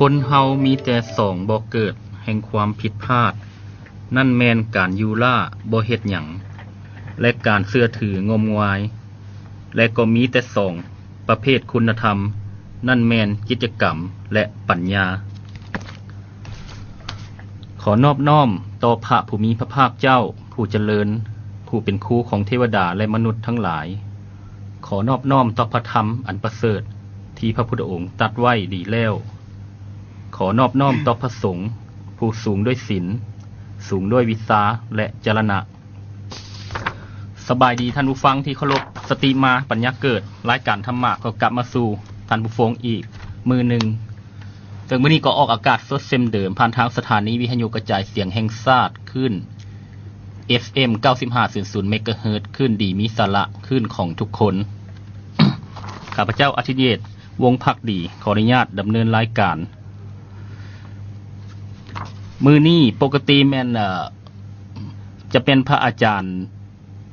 คนเฮามีแต่สองบ่เกิดแห่งความผิดพลาดนั่นแม่นการอยู่ล่าบ่เฮ็ดหยังและการเชื่อถืองมงายและก็มีแต่สองประเภทคุณธรรมนั่นแม่นกิจกรรมและปัญญาขอนอบน้อมต่อพระผู้มีพระภาคเจ้าผู้เจริญผู้เป็นครูของเทวดาและมนุษย์ทั้งหลายขอนอบน้อมต่อพระธรรมอันประเสริฐที่พระพุทธองค์ตรัสไว้ดีแล้วขอนอบน้อมต่อพระสงฆ์ผู้สูงด้วยศีลสูงด้วยวิสาและจรณะสบายดีท่านผู้ฟังที่เคารพสติมาปัญญาเกิดรายการธรรมะก็กลับมาสู่ท่านผู้ฟังอีกมือหนึ่งแต่มื้อนี้ก็ออกอากาศสดเต็มเดิมผ่านทางสถานีวิทยุกระจายเสียงแห่งชาติขึ้น FM 95.0 เมกะเฮิรตซ์ขึ้นดีมีสาระขึ้นของทุกคน ข้าพเจ้าอาทิตย์เยศวงศ์ภักดีขออนุญาตดำเนินรายการมือนี้ปกติแม่นจะเป็นพระอาจารย์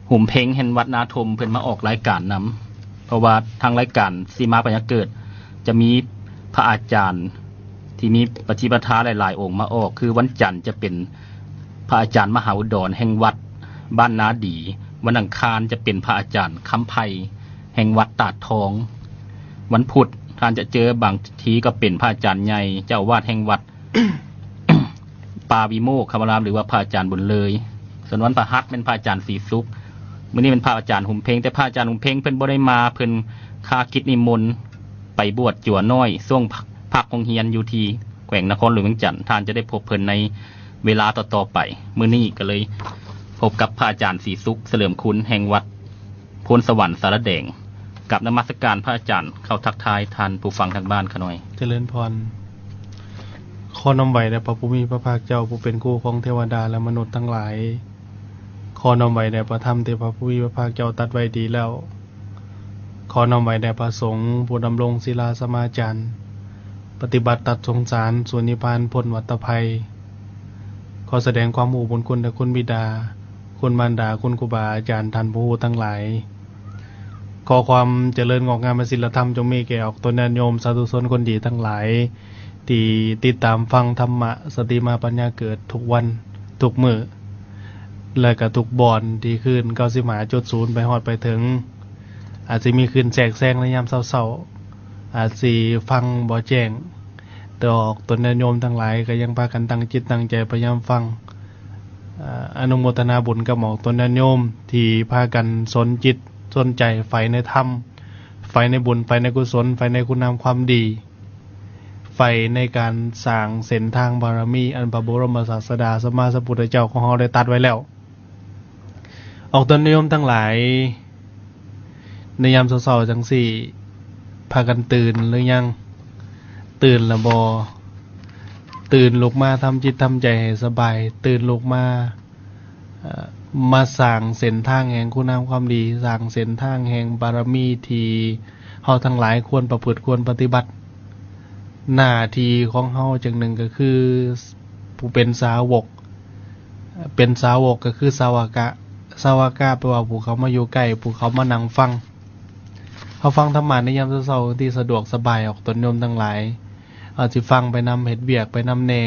หุ่มเพ็งแห่งวัดนาธมเพิ่นมาออกรายการนำเพราะว่าทางรายการสีมาปัญญาเกิดจะมีพระอาจารย์ที่มีปฏิปทาหลายๆองค์มาออกคือวันจันทร์จะเป็นพระอาจารย์มหาอุดรแห่งวัดบ้านนาดีวันอังคารจะเป็นพระอาจารย์คำไพแห่งวัดตาดทองวันพุธท่านจะเจอบางทีก็เป็นพระอาจารย์ใหญ่เจ้าอาวาสแห่งวัด ปาวิโมกขมรามหรือว่าพระอาจารย์บุญเลยส่วนวันพฤหัสเป็นพระอาจารย์ศรีสุขมื้อนี้เป็นพระอาจารย์หุ่มเพ็งแต่พระอาจารย์หุ่มเพ็งเพิ่นบ่ได้มาเพิ่นคากิจนิมนต์ไปบวชจั่วน้อยช่วงพักโรงเรียนอยู่ที่แขวงนครหลวงเวียงจันทน์ท่านจะได้พบเพิ่นในเวลาต่อๆไปมื้อนี้ก็เลยพบกับพระอาจารย์ศรีสุขเฉลิมคุณแห่งวัดโพนสวรรค์สารแดงกับนมัสการพระอาจารย์เข้าทักทายท่านผู้ฟังทางบ้านขะหน่อยเจริญพรขอนำไว้แด่พระผู้มีพระภาคเจ้าผู้เป็นครูของเทวดาและมนุษย์ทั้งหลายขอนำไว้แด่พระธรรมที่พระผู้มีพระภาคเจ้าตรัสไว้ดีแล้วขอนำไว้แด่พระสงฆ์ผู้ดำรงศีลาสมาจารย์ปฏิบัติตัดสงสารส่วนนิพพานพ้นวัฏภัยขอแสดงความอุปบคุณแด่คุณบิดาคุณมารดาคุณครูบาอาจารย์ท่านผู้ทั้งหลายขอความเจริญงอกงามในศีลธรรมจงมีแก่ออกตนญาติโยมสาธุชนคนดีทั้งหลายที่ติดตามฟังธรรมะสติมาปัญญาเกิดทุกวันทุกมื้อและก็ทุกบอนที่ขึ้น95.0ไปฮอดไปถึงอาจสิมีขึ้นแทรกแซงในยามเช้าๆอาจสิฟังบ่แจ้งแต่ออกตนญาติโยมทั้งหลายก็ยังพากันตั้งจิตตั้งใจพยายามฟังอนุโมทนาบุญกับหมอกตนญาติโยมที่พากันสนจิตสนใจใฝ่ในธรรมใฝ่ในบุญใฝ่ในกุศลใฝ่ในคุณงามความดีใฝ่ในการสร้างเส้นทางบารมีอันพระบรมศาสดาสัมมาสัมพุทธเจ้าของเราได้ตรัสไว้แล้วออกตนนิยมทั้งหลายในยามเช้าๆจังสี่พากันตื่นหรือยังตื่นแล้วบ่ตื่นลุกมาทำจิตทำใจให้สบายตื่นลุกมาสร้างเส้นทางแห่งคุณงามความดีสร้างเส้นทางแห่งบารมีที่เฮาทั้งหลายควรประพฤติควรปฏิบัติหน้าที่ของเฮาจังหนึ่งก็คือผู้เป็นสาวกก็คือสาวกะแปลว่าผู้เขามาอยู่ใกล้ผู้เขามานั่งฟังเฮาฟังธรรมะในยามเช้าๆที่สะดวกสบายออกตนโยมทั้งหลายเอาสิฟังไปนำเฮ็ดเวียกไปนำแน่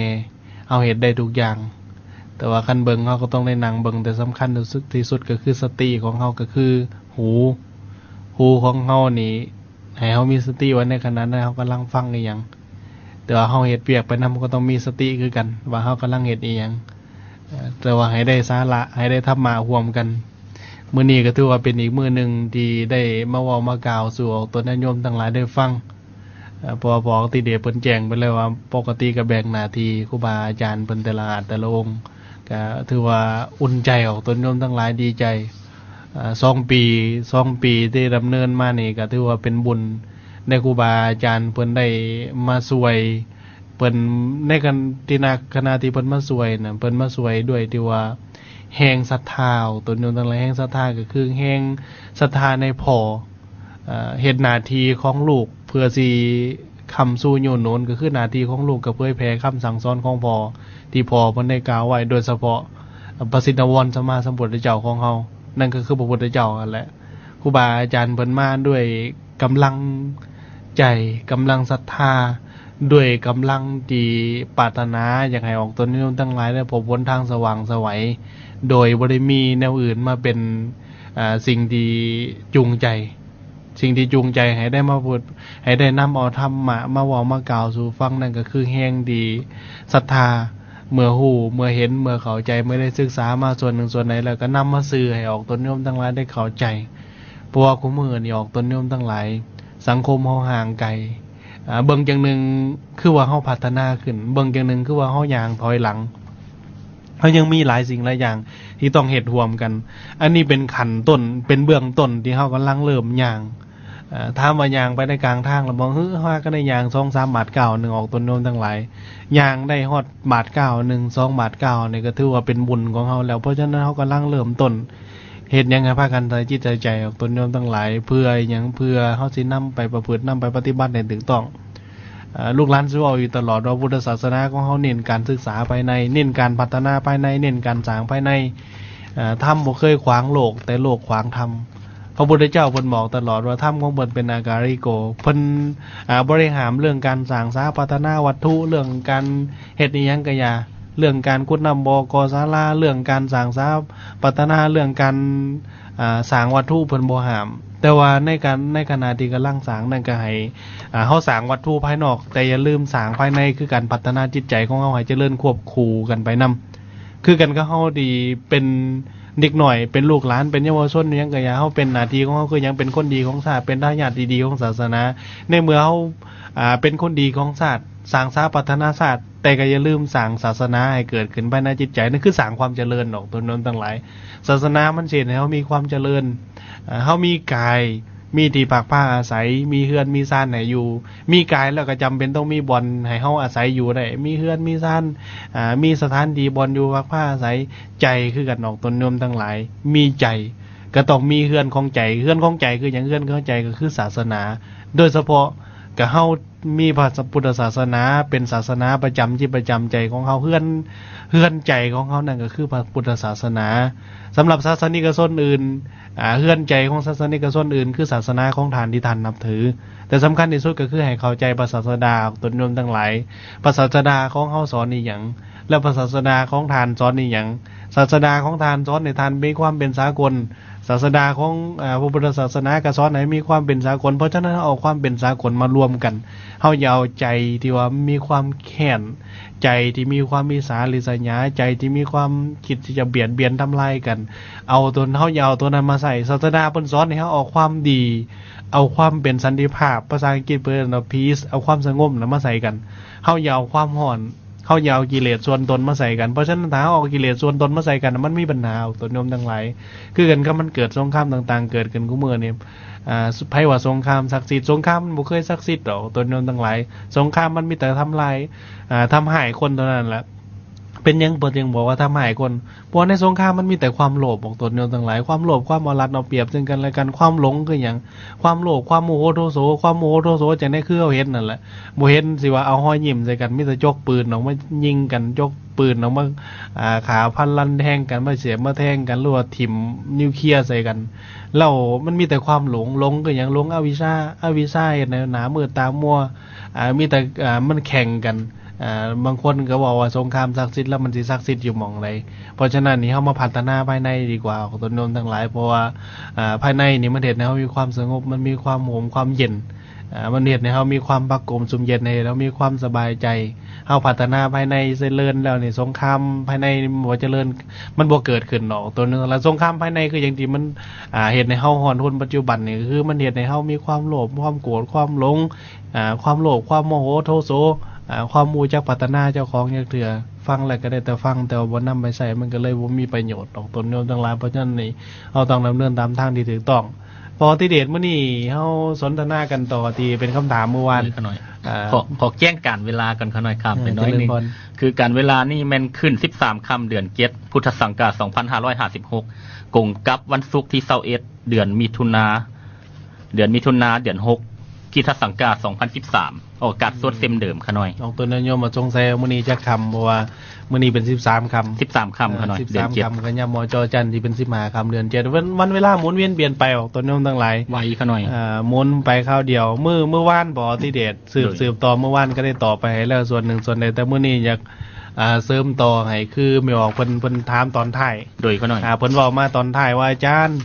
เอาเฮ็ดได้ทุกอย่างแต่ว่าคันเบิ่งเฮาก็ต้องได้นั่งเบิ่งแต่สำคัญที่สุดก็คือสติของเฮาก็คือหูของเฮานี่ให้เฮามีสติไว้ในขณะนั้นเฮากำลังฟังอีหยังแต่ว่าเฮาเฮ็ดเวียกไปนำก็ต้องมีสติคือกันว่าเฮากำลังเฮ็ดอีหยังแต่ว่าให้ได้สาระให้ได้ธรรมะร่วมกันมื้อนี้ก็ถือว่าเป็นอีกมื้อนึงที่ได้มาเว้ามากล่าวสู่ตัวญาติโยมทั้งหลายได้ฟังเพราะว่าปกติเดชเพิ่นแจ้งไปแล้วว่าปกติก็แบ่งหน้าที่ครูบาอาจารย์เพิ่นแต่ละองค์ก็ถือว่าอุ่นใจออกตนโยมทั้งหลายดีใจ2 ปีที่ดำเนินมานี่ก็ถือว่าเป็นบุญในครูบาอาจารย์เพิ่นได้มาช่วยเพิ่นในกันที่ขณะที่เพิ่นมาช่วยน่ะเพิ่นมาช่วยด้วยที่ว่าแห่งศรัทธาตนโยมทั้งหลายแห่งศรัทธาก็คือแห่งศรัทธาในพ่อเฮ็ดหน้าที่ของลูกเพื่อสิคำสู่โยนโนนก็คือหน้าที่ของลูกก็เผยแผ่คำสั่งสอนของพ่อที่พ่อเพิ่นได้กล่าวไว้โดยเฉพาะพระสินวรสัมมาสัมพุทธเจ้าของเฮานั่นก็คือพระพุทธเจ้านั่นแหละครูบาอาจารย์เพิ่นมาด้วยกำลังใจกำลังศรัทธา ด้วยกำลังที่ปรารถนาอยากให้ออกตนนิยมทั้งหลายได้พบหนทางสว่างไสวโดยบ่ได้มีแนวอื่นมาเป็นสิ่งที่จูงใจ สิ่งที่จูงใจให้ได้มาพูดให้ได้นำเอาธรรมะมาเว้ามากล่าวสู่ฟังนั่นก็คือแห่งดีศรัทธาเมื่อฮู้เมื่อเห็นเมื่อเข้าใจเมื่อได้ศึกษามาส่วนหนึ่งส่วนใดแล้วก็นำมาสื่อให้ออกตนนิยมทั้งหลายได้เข้าใจเพราะว่าคุมื้อนี้ออกตนนิยมทั้งหลายสังคมเฮาห่างไกลเบิ่งจังหนึงคือว่าเฮาพัฒนาขึ้นเบิ่งจังหนึงคือว่าเฮาย่างถอยหลังเฮายังมีหลายสิ่งหลายอย่างที่ต้องเฮ็ดร่วมกัน อันนี้เป็นขั้นต้นเป็นเบื้องต้นที่เฮากำลังเริ่มย่างถามว่ายางไปในกลางทางแล้วบ่ฮึว่าก็ได้ยาง 2-3 บาท9 1ออกต้นโน้นทั้งหลายยางได้ฮอดบาท9 1 2บาท9นี่ก็ถือว่าเป็นบุญของเฮาแล้วเพราะฉะนั้นเฮากำลังเริ่มต้นเฮ็ดหยังให้พากันใส่จิตใจออกต้นโน้นทั้งหลายเพื่อหยังเพื่อเฮาสินำไปประพฤตินำไปปฏิบัติให้ถูกต้องลูกหลานสิเว้าอยู่ตลอดว่าพุทธศาสนาของเฮาเน้นการศึกษาภายในเน้นการพัฒนาภายในเน้นการสร้างภายในธรรมบ่เคยขวางโลกแต่โลกขวางธรรมพระพุทธเจ้าเพิ่นบอกตลอดว่าธรรมของเพิ่นเป็นอาการิโกเพิ่นบริหารเรื่องการสร้างสาพัฒนาวัตถุเรื่องการเฮ็ดอิหยังก็อย่าเรื่องการขุดน้ำบ่อก่อศาลาเรื่องการสร้างสาพัฒนาเรื่องการสร้างวัตถุเพิ่นบ่ห้ามแต่ว่าในขณะที่กำลังสร้างนั่นก็ให้เฮาสร้างวัตถุภายนอกแต่อย่าลืมสร้างภายในคือการพัฒนาจิตใจของเฮาให้เจริญควบคู่กันไปนำคือกันก็เฮาดีเป็นเด็กหน่อยเป็นลูกหลานเป็นเยาวชนยังก็อย่าเฮาเป็นหน้าที่ของเฮาคือยังเป็นคนดีของชาติเป็นทายาทดีๆของศาสนาในเมื่อเฮาเป็นคนดีของชาติสร้างสาพัฒนาชาติแต่ก็อย่าลืมสร้างศาสนาให้เกิดขึ้นภายในจิตใจนั่นคือสร้างความเจริญออกตัวนั้นทั้งหลายศาสนามันเช่นให้เฮามีความเจริญเฮามีกายมีที่พักผ้าอาศัยมีเฮือนมีซ่านให้อยู่มีกายแล้วก็จำเป็นต้องมีบ่อนให้เฮาอาศัยอยู่ได้มีเฮือนมีซ่านมีสถานที่บ่อนอยู่พักผ้าอาศัยใจคือกันออกตนโยมทั้งหลายมีใจก็ต้องมีเฮือนของใจเฮือนของใจคือหยังเฮือนของใจก็คือศาสนาโดยเฉพาะก็เฮามีพระพุทธศาสนาเป็นศาสนาประจำที่ประจำใจของเฮาเฮือนใจของเฮานั่นก็คือพระพุทธศาสนาสำหรับศาสนิกชนอื่นเฮือนใจของศาสนิกชนอื่นคือศาสนาของท่านที่ท่านนับถือแต่สำคัญที่สุดก็คือให้เข้าใจพระศาสดาตนโยมทั้งหลายพระศาสดาของเฮาสอนอีหยังและพระศาสดาของท่านสอนอีหยังศาสดาของท่านสอนให้ท่านมีความเป็นสากลศาสดาของพระพุทธศาสนาก็สอนให้มีความเป็นสากลเพราะฉะนั้นเอาความเป็นสากลมารวมกันเฮาอย่าเอาใจที่ว่ามีความแค้นใจที่มีความมีสาริษยาใจที่มีความคิดที่จะเบียดเบียนทำลายกันเอาตัวเฮาอย่าเอาตัวนั้นมาใส่ศาสดาเพิ่นสอนให้เฮาเอาความดีเอาความเป็นสันติภาพภาษาอังกฤษเพิ่นว่า peace เอาความสงบนั้นมาใส่กันเฮาอย่าเอาความร้อนเฮาอย่าเอากิเลสส่วนตนมาใส่กันเพราะฉะนั้นถ้าเอากิเลสส่วนตนมาใส่กันมันมีปัญหาตัวโยมทั้งหลายคือกันก็มันเกิดสงครามต่างๆเกิดขึ้นกูมื้อนี้ไผว่าสงครามศักดิ์สิทธิ์สงครามมันบ่เคยศักดิ์สิทธิ์ดอกตัวโยมทั้งหลายสงครามมันมีแต่ทำลายทำให้คนเท่านั้นแหละเป็นยังเปิดยังบอกว่าทำให้คนเพราะในสงครามมันมีแต่ความโลภของตนโยมทั้งหลายความโลภความเอารัดเอาเปรียบซึ่งกันและกันความหลงคือหยังความโลภความโมโหโทโสความโมโหโทโสจังได๋คือเฮาเห็นนั่นแหละบ่เห็นสิว่าเอาห้อยยิ้มใส่กันมีแต่จกปืนออกมายิงกันจกปืนออกมาขาพันลันแทงกันมาเสียบมาแทงกันหรือว่าถิ่มนิวเคลียร์ใส่กันแล้วมันมีแต่ความหลงคือหยังหลงอวิชชาเฮ็ดให้หน้ามืดตามัวมีแต่มันแข่งกันบางคนก็บอกว่าสงครามศักดิ์สิทธิ์แล้วมันสิศักดิ์สิทธิ์อยู่หม่องใดเพราะฉะนั้นนี่เฮามาพัฒนาภายในดีกว่าของตนโยมทั้งหลายเพราะว่าภายในนี่มันเฮ็ดให้เฮามีความสงบมันมีความโหมความเย็นมันเฮ็ดให้เฮามีความพักกลมสุมเย็นให้เรามีความสบายใจเฮาพัฒนาภายในเจริญแล้วนี่สงครามภายในบ่เจริญมันบ่เกิดขึ้นดอกตัวนึงแล้วสงครามภายในคืออย่างที่มันเฮ็ดให้เฮาฮ้อนทนปัจจุบันนี่คือมันเฮ็ดให้เฮามีความโลภความโกรธความหลงความโลภความโมโหโทโสความมูจักพัฒนาเจ้าของจักเถื่อฟังแล้วก็ได้แต่ฟังแต่ว่าบ่นำไปใช้มันก็เลยบ่มีประโยชน์ดอกตนโยมทั้งหลายเพราะฉะนั้นนี่เฮาต้องดำเนินตามทางที่ถูกต้องพอที่เดชมื้อนี้เฮาสนทนากันต่อที่เป็นคำถามเมื่อวานขอหน่อยขอแจ้งการเวลากันขอหน่อยครับเป็นน้อยนึงคือการเวลานี่แม่นขึ้น13ค่ำเดือน7พุทธศักราช2556กงกับวันศุกร์ที่21เดือนมิถุนาเดือน6 กีทัศสังกา2013ออกอากาศสดเต็มเดิมขาน้อย ออกตัวนิยมมาจงใส่มื้อนี้จักคำเพราะว่ามื้อนี้เป็น13คำ 13คำขาน้อยเดือน 13 7 คำกันยามจอจันทร์ที่เป็น15คำเดือน7วันเวลาหมุนเวียนเปลี่ยนไปออกตัวนิยมทั้งหลาย ไวขาน้อย หมุนไปคราวเดียวเมื่อวานบ่ที่เดชสืบต่อเมื่อวานก็ได้ต่อไปให้แล้วส่วนหนึ่งส่วนใดแต่มื้อนี้อยากเสริมต่อให้คือไม่ออกเพิ่นถามตอนท้าย โดยขาน้อย เพิ่นเว้ามาตอนท้ายว่าอาจารย์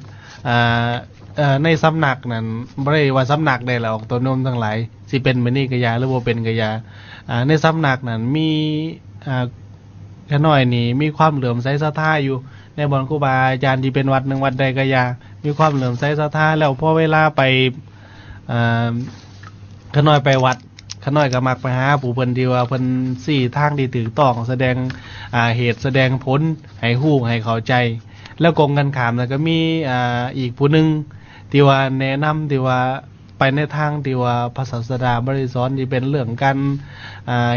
ในสำนักนั้นบ่ได้ว่าสำนักได้แล้วออกตัวนิยมทั้งหลายสิเป็นมื้อนี้ก็ยาหรือบ่เป็นก็ยาในสำนักนั้นมีขน้อยนี่มีความเหลื่อมใสศรัทธาอยู่ในบ่อนครูบาอาจารย์ที่เป็นวัดหนึ่งวัดใดก็ยามีความเหลื่อมใสศรัทธาแล้วพอเวลาไปขน้อยไปวัดขน้อยก็มักไปหาผู้เพิ่นที่ว่าเพิ่นสี่ทางที่ถูกต้องแสดงเหตุแสดงผลให้ฮู้ให้เข้าใจแล้วกงกันข้ามแล้วก็มีอีกผู้หนึงที่ว่าแนะนำที่ว่าไปในทางที่ว่าพระศาสดาบ่ได้สอนที่เป็นเรื่องการ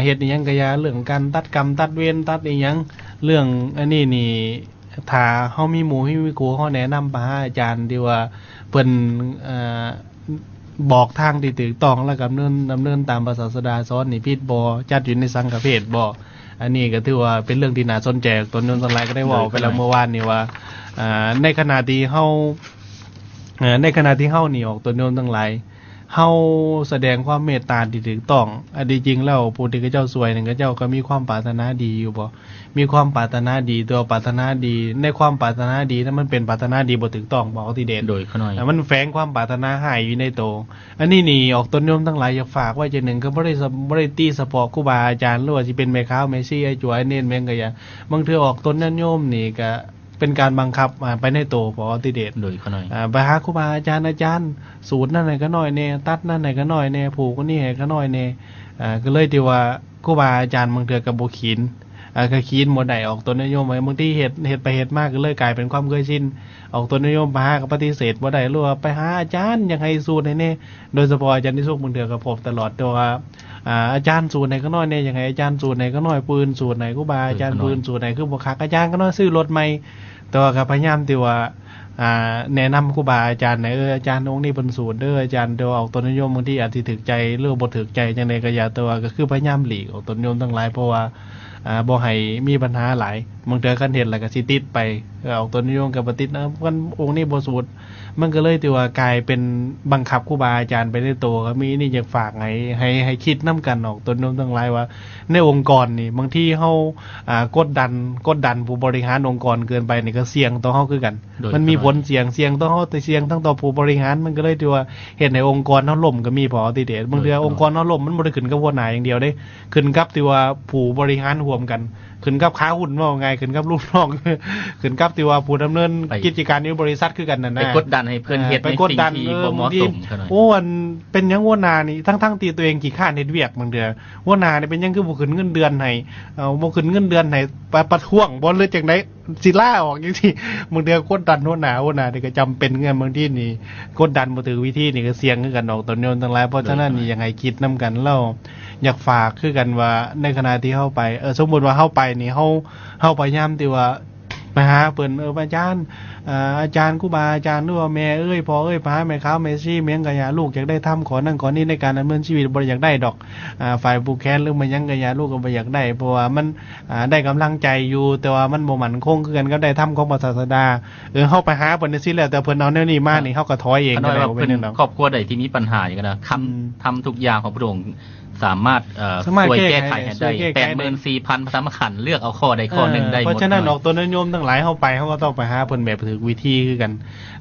เฮ็ดอีหยังก็อย่าเรื่องการตัดกรรมตัดเวรตัดอีหยังเรื่องอันนี้นี่ถ้าเฮามีหมู่มีครูเฮาแนะนำไปหาอาจารย์ที่ว่าเพิ่นบอกทางที่ถูกต้องแล้วก็ดำเนินตามพระศาสดาสอนนี่ผิดบ่จัดอยู่ในสังฆเพศบ่อันนี้ก็ถือว่าเป็นเรื่องที่น่าสนใจตนนึงตอนหลายก็ได้เว้าไปแล้วเมื่อวานนี่ว่าในขณะที่เฮานี่ออกตัวโน้นทั้งหลายเฮาแสดงความเมตตาที่ถูกต้องอันที่จริงแล้วผู้ที่เจ้าสวยนั่นก็เจ้าก็มีความปรารถนาดีอยู่บ่มีความปรารถนาดีตัวปรารถนาดีในความปรารถนาดีนั้นมันเป็นปรารถนาดีบ่ถูกต้องบ่ที่เด่น โดยขาน้อย มันแฝงความปรารถนาหายอยู่ในโตวอันนี้นี่ออกต้นโยมทั้งหลายอยากฝากไว้จังหนึ่งก็บ่ได้ตีสปอครูบาอาจารย์หรือว่าสิเป็นแม่ค้าแม่ซี่ไอ้จั่วไอ้เน้นแม่งก็อย่าบางเทื่อออกต้นโยมนี่ก็เป็นการบังคับไปในโตพอติเดช โดยขาน้อย ไปหาครูบาอาจารย์สูตรนั่นไหนก็น้อยแน่ตัดนั่นไหนก็น้อยแน่ผูกก็นี่ให้ก็น้อยแน่ก็เลยที่ว่าครูบาอาจารย์บางเทื่อก็บ่ขีนก็ขีนบ่ได้ออกต้นโยมไว้บางทีเฮ็ดไปเฮ็ดมากก็เลยกลายเป็นความเคยชินออกต้นโยมไปหาก็ปฏิเสธบ่ได้หรือว่าไปหาอาจารย์ยังให้สูตรให้แน่โดยเฉพาะอาจารย์ที่สุกบางเทื่อก็พบตลอดแต่ว่าอาจารย์สูตรไหนก็น้อยแน่ยังไงอาจารย์สูตรไหนก็น้อยปืนสูตรไหนครูบาอาจารย์ปืนสูตรไหนคือบ่คักอาจารย์ก็น้อยซื้อรถใหม่แต่ว่าก็พยายามที่ว่าแนะนำครูบาอาจารย์ไหนอาจารย์องค์นี้เป็นสูตรอาจารย์เดี๋ยวออกต้นนิยมบางทีอาจสิถึกใจหรือบ่ถึกใจจังไดก็อย่าตัวก็คือพยายามหลีกออกต้นนิยมทั้งหลายเพราะว่าบ่ให้มีปัญหาหลายบางเทื่อคันเฮ็ดแล้วก็สิติดไปออกต้นนิยมก็บ่ติดกันองค์นี้บ่สูตรมันก็เลยที่ว่ากลายเป็นบังคับครูบาอาจารย์ไปในตัวก็มีนี่อยากฝากให้คิดนํกันออกต้นนิยมทั้งหลายว่าในองค์กรนี่บางทีเฮากดดันผู้บริหารองค์กรเกินไปนี่ก็เสี่ยงต่อเฮาคือกันมันมีผลเสี่ยงต่อเฮาแต่เสี่ยงทั้งต่อผู้บริหารมันก็เลยที่ว่าเฮ็ดให้องค์กรเฮาล่มก็มีพอติเดชบางเทื่อองค์กรเฮาล่มมันบ่ได้ขึ้นกับหัวหน้าอย่างเดียวเด้ขึ้นกับที่ว่าผู้บริหารร่วมกันขึ้นกับค้าหุ้นว่าไงขึ้นกับลูกน้องขึ้นกับที่ว่าผู้ดำเนินกิจการในบริษัทคือกันนั่นนะไปกดดันให้เพิ่นเฮ็ดในสิ่งที่บ่เหมาะสมขาน้อย โอ้อันเป็นหยังหัวหน้านี่ทั้งๆที่ตัวเองขี้ข้านเฮ็ดเวียกบางเทื่อหัวหน้านี่เป็นหยังคือบ่ขึ้นเงินเดือนให้บ่ขึ้นเงินเดือนให้ประท้วงบ่เลยจังได๋สิลาออกจังซี่บางเทื่อกดดันหัวหน้านี่ก็จำเป็นเงินบางทีนี่กดดันบ่ถือวิธีนี่ก็เสี่ยงคือกันออกต้นโยนทั้งหลายเพราะฉะนั้นนี่ยังไงคิดนํกันแล้วอยากฝากคือกันว่าในขณะที่เฮาไปสมมุติว่าเฮาไปนี่เฮาพยายามที่ว่าไปหาเพิ่นอาจารย์อาจารย์ครูบาอาจารย์หรือว่าแม่พ่อไปหาแม่ค้าแม่ซี่เมียงก็อย่าลูกอยากได้ทำขอนั่นขอนี่ในการดำเนินชีวิตบ่อยากได้ดอกฝ่ายผู้แค้นหรือมันยังก็อย่าลูกก็บ่อยากได้เพราะว่ามันได้กำลังใจอยู่แต่ว่ามันบ่มั่นคงคือกันก็ได้ทำของพระศาสดาเฮาไปหาเพิ่นจังซี่แล้วแต่เพิ่นเอาแนวนี้มานี่เฮาก็ถอยเอง ขาน้อยว่าเพิ่นครอบครัวใดที่มีปัญหาอย่างนั้นนะทำทุกอย่างของพระองค์สามารถช่วยแก้ไขให้ได้ 84,000 พระธรรมขันธ์เลือกเอาข้อใดข้อหนึ่งได้หมดเพราะฉะนั้นออกตัวนิยมทั้งหลายเฮาไปเฮาก็ต้องไปหาเพิ่นแบบถึกวิธีคือกัน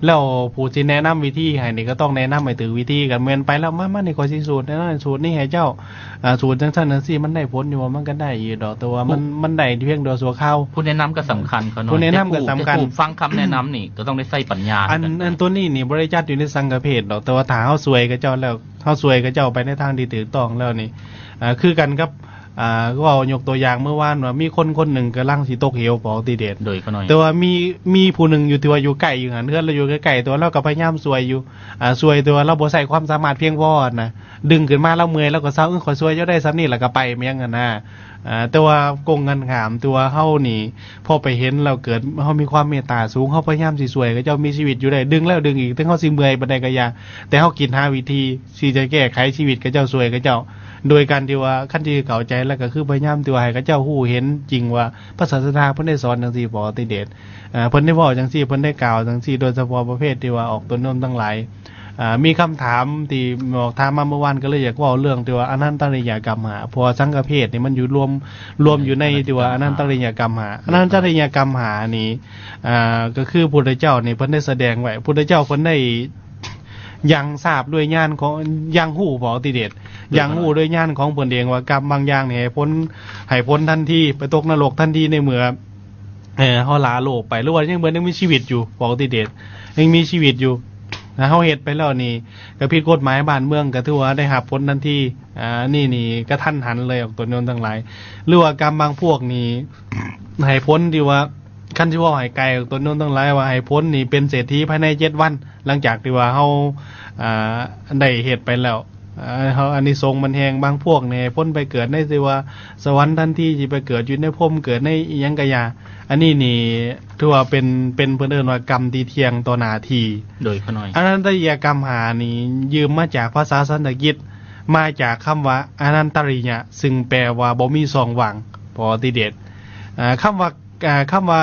แล้วผู้ที่แนะนำวิธีให้นี่ก็ต้องแนะนำให้ถึกวิธีกันเหมือนไปแล้วมานี่ขอสิสูตรแนะนำสูตรนี้ให้เจ้าสูตรจังซั่นจังซี่มันได้ผลอยู่ว่ามันก็ได้อยู่ดอกแต่ว่ามันได้เพียงเดียวสัวข้าวผู้แนะนำก็สำคัญเขาเนาะผู้แนะนำก็สำคัญผู้ฟังคำแนะนำนี่ก็ต้องได้ใส่ปัญญาอันตัวนี้นี่บ่ได้จัดอยู่ในสังฆเพศดอกแต่ว่าถ้าเฮาซวยกับเจ้าแล้วเฮาซวยกับเจ้าไปในทางที่ถูกต้องแล้วนี่คือกันกับ ก็เอายกตัวอย่างเมื่อวานว่ามีคนหนึ่งกำลังสิตกเหวปกติเดชโดยเขาหน่อยแต่ว่ามีผู้หนึ่งอยู่ที่ว่าอยู่ใกล้อยู่หันเฮือนเราอยู่ใกล้ๆตัวเราก็พยายามช่วยอยู่ช่วยตัวเราบ่ใส่ความสามารถเพียงพอนะดึงขึ้นมาเราเมื่อยแล้วก็เซาขอช่วยเจ้าได้ซ้ำนี่แล้วก็ไปแม่งกันนะแต่ว่ากงกันขามตัวเฮานี่พอไปเห็นเราเกิดเฮามีความเมตตาสูงเฮาพยายามสิช่วยก็เจ้ามีชีวิตอยู่ได้ดึงแล้วดึงอีกถึงเฮาสิเมื่อยปานใดก็อย่าแต่เฮาคิดหาวิธีที่จะแก้ไขชีวิตก็เจ้าช่วยก็เจ้าโดยการที่ว่าขั้นที่เข้าใจแล้วก็คือพยายามที่ว่าให้เขาเจ้าฮู้เห็นจริงว่าพระศาสดาเพิ่นได้สอนจังซี่ปกติเดชเพิ่นได้เว้าจังซี่เพิ่นได้กล่าวจังซี่โดยเฉพาะประเภทที่ว่าออกตัวโน้มทั้งหลายมีคำถามที่บอกถามมาเมื่อวานก็เลยอยากเว้าเรื่องที่ว่าอนันตริยกรรมหาเพราะสังฆเพศนี่มันอยู่รวมอยู่ในที่ว่าอนันตริยกรรมหาอนันตริยกรรมหานี่ก็คือพุทธเจ้านี่เพิ่นได้แสดงไว้พุทธเจ้าเพิ่นได้ยังทราบด้วยญาณของยังหู้ปกติเดชยังหู้ด้วยญาณของเพิ่นเองว่ากรรมบางอย่างนี่ให้พ้นทันทีไปตกนรกทันทีในเมื่อเฮาลาโลกไปหรือว่ายังเบิ่นยังมีชีวิตอยู่ปกติเดชยังมีชีวิตอยู่เฮาเฮ็ดไปแล้วนี่ก็ผิดกฎหมายบ้านเมืองก็ถือว่าได้รับผลทันทีนี่ก็ทันหันเลยออกตัวโน้นทั้งหลายหรือว่ากรรมบางพวกนี่ให้พ้นที่ว่าขั้นที่ว่าให้ไกลออกตัวโน้นทั้งหลายว่าให้พ้นนี่เป็นเศรษฐีภายใน7วันหลังจากที่ว่าเฮาได้เฮ็ดไปแล้วเฮาอานิสงส์มันแฮงบางพวกนี่พ้นไปเกิดในสิว่าสวรรค์ทันทีสิไปเกิดอยู่ในพรหมเกิดในอิหยังกะยาอันนี้นี่ถือว่าเป็นเพิ่นเอิ้นว่ากรรมที่เที่ยงต่อหน้าที่โดยเขาหน่อยอนันตริยกรรมหานี่ยืมมาจากภาษาสันสกฤตมาจากคำว่าอนันตริยะซึ่งแปลว่าบ่มี2วางปกติเดชคำว่า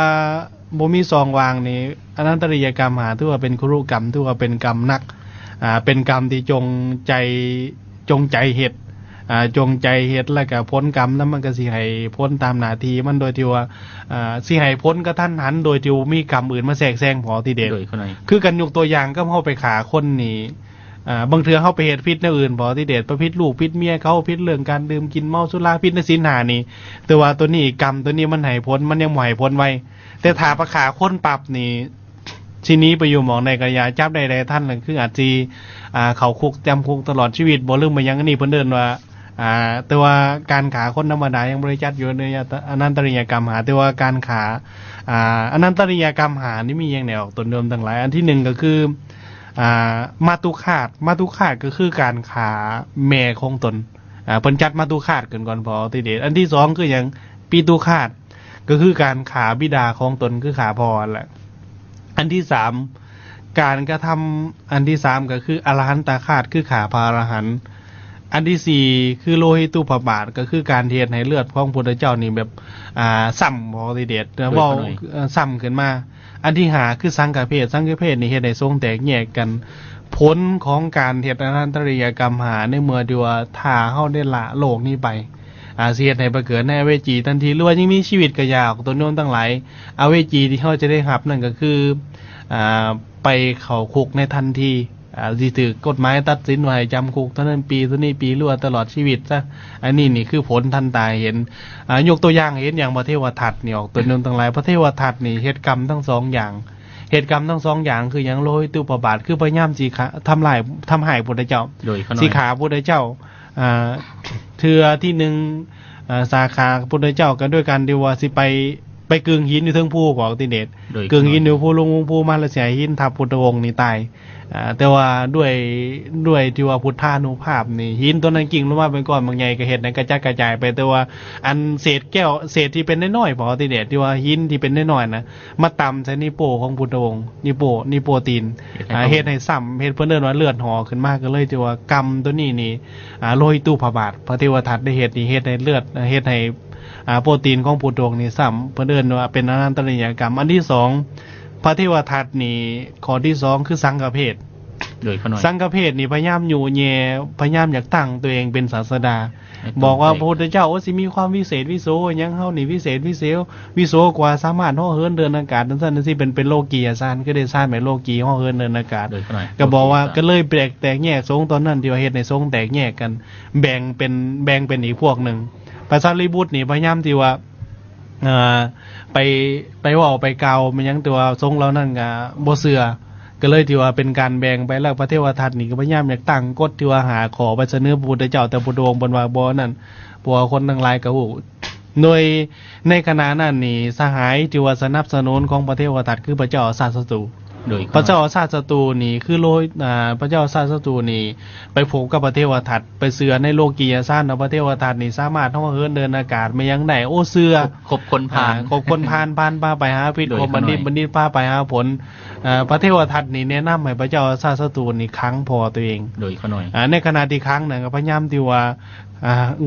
บ่มี2วางนี่อนันตริยกรรมหาถือว่าเป็นครุกรรมถือว่าเป็นกรรมนักเป็นกรรมที่จงใจเฮ็ดจงใจเฮ็ดแล้วก็พ้นกรรมแล้วมันก็สิให้พ้นตามหน้าที่มันโดยที่ว่าสิให้พ้นกระทันหันโดยที่มีกรรมอื่นมาแทรกแซงพอที่เด็ดคือกันยกตัวอย่างก็เฮาไปฆ่าคนนี่บางเทื่อเฮาไปเฮ็ดผิดแนวอื่นพอที่เด็ดประพิษลูกผิดเมียเขาผิดเรื่องการดื่มกินเมาสุราผิดในศีล5นี่แต่ว่าตัวนี้กรรมตัวนี้มันให้พ้นมันยังบ่ให้พ้นไว้แต่ถ้าไปฆ่าคนปรับนี่ทีนี้ไปอยู่หมองในกระยาจับได้ท่านนั่นคืออาจสิเข้าคุกจำคุกตลอดชีวิตบ่ลืมมายังอันนี้เพิ่นเดินว่าแต่ว่าการขาคนธรรมดายังบริจัดอยู่ในอนันตริยกรรมหาแต่ว่าการขาอนันตริยกรรมหานี่มีอย่างแนวตนเดิมต่างหลายอันที่หนึ่งก็คือมาตุคาตก็คือการขาแม่ของตนเพิ่นจัดมาตุคาตกันก่อนพอติเดชอันที่สองคืออย่างปีตุคาตก็คือการขาบิดาของตนคือขาพ่อแหละอันที่สามการกระทำอันที่สามก็คืออรหันตคาตคือขาพระอรหันต์อันที่สี่คือโลหิตุพบาทก็คือการเทศให้เลือดของพุทธเจ้านี่แบบซ้ำบ่ติเดชเว้าซ้ำขึ้นมาอันที่ห้าคือสังฆเพศนี่เฮ็ดให้ทรงแตกแยกกันผลของการเฮ็ดอนันตริยกรรมหาในเมื่อที่ว่าถ้าเฮาได้ละโลกนี้ไปสิเฮ็ดให้ไปเกิดในอเวจีทันทีหรือว่ายังมีชีวิตก็ยาวตัวโน้นทั้งหลายอเวจีที่เฮาจะได้รับนั่นก็คือไปเข้าคุกในทันทีสิถือกฎหมายตัดสินไว้จำคุกเท่านั้นปีเท่านี้ปีหรือว่าตลอดชีวิตซะอันนี้นี่คือผลทันตาเห็นยกตัวอย่างเห็นอย่างพระเทวทัตนี่ออกตัวนึงทั้งหลายพระเทวทัตนี่เฮ็ดกรรมทั้ง2อย่างเหตุกรรมทั้ง2อย่างคืออย่างโลหิตุปบาทคือพยายามสิทำให้พระพุทธเจ้าสิขาพระพุทธเจ้าเทื่อที่1สาขาพระพุทธเจ้ากันด้วยกันที่ว่าสิไปกึ่งหินอยู่เทิงภูของติเดชกึ่งหินอยู่ภูลงภูมาแล้วเสียหินทับพุทธองค์นี่ตายแต่ว่าด้วยที่ว่าพุทธานุภาพนี่หินตัวนั้นกิ่งลงมาเป็นก้อนบางใหญ่ก็เฮ็ดให้กระจัดกระจายไปแต่ว่าอันเศษแก้วเศษที่เป็นน้อยๆพอติเดชที่ว่าหินที่เป็นน้อยๆนะมาตำใส่นิโปของพุทธองค์นิโปตีนเฮ็ดให้ซ้ำเฮ็ดเพิ่นเอิ้นว่าเลือดห่อขึ้นมาก็เลยที่ว่ากรรมตัวนี้นี่โลหิตุพบาทพระเทวทัตได้เฮ็ดนี่เฮ็ดให้เลือดเฮ็ดให้โปรตีนของพุทธองค์นี่ซ้ำเพิ่นเอิ้นว่าเป็นอนันตริยกรรมอันที่2พระเทวทัตนี่ข้อที่2คือสังฆเพศสังฆเพศนี่พยายามอยู่แย่พยายามอยากตั้งตัวเองเป็นศาสดาบอกว่าพระพุทธเจ้าสิมีความวิเศษวิโสหยังเฮานี่วิเศษวิโสกว่าสามารถห่อเหินเดินอากาศจังซั่นสิเป็นโลกียสารก็ได้สร้างแม่โลกีห่อเหินเดินอากาศก็บอกว่าก็เลยแตกแยกสงฆ์ตอนนั้นที่ว่าเฮ็ดให้สงฆ์แตกแยกกันแบ่งเป็นอีกพวกนึงพระสารีบุตรนี่พยายามที่ว่าไปเว้าไปกล่าวมันยังตัวสงฆ์เหล่านั้นก็บ่เชื่อก็ ก็เลยที่ว่าเป็นการแบ่งไปแล้วพระเทวทัตนี่ก็พยายามอยากตั้งกฎที่ว่าหาขอไปเสนอพระพุทธเจ้าแต่พระองค์บนว่าบ่นั่นเพราะว่าคนทั้งหลายก็ฮู้โดยในขณะนั้นนี่สหายที่ว่าสนับสนุนของพระเทวทัตคือพระเจ้าอาสาสตูโดย พระเจ้าอาสาสตูนี่คือโลยพระเจ้าอาสาสตูนี่ไปพบกับพระเทวทัตไปเสือในโลกียสารพระเทวทัตนี่สามารถท่องเหินเดินอากาศไม่ยังได้โอ้เสือ ครบคนผ่าน ครบคนผ่านพาไปหาพิษ โดย ครบบัณฑิต ขน้อย บัณฑิตพาไปหาผลพระเทวทัตนี่แนะนำให้พระเจ้าอาสาสตูนี่ค้างพอตัวเอง โดยเขาหน่อย ในขณะที่ค้างนั่นก็พยายามที่ว่า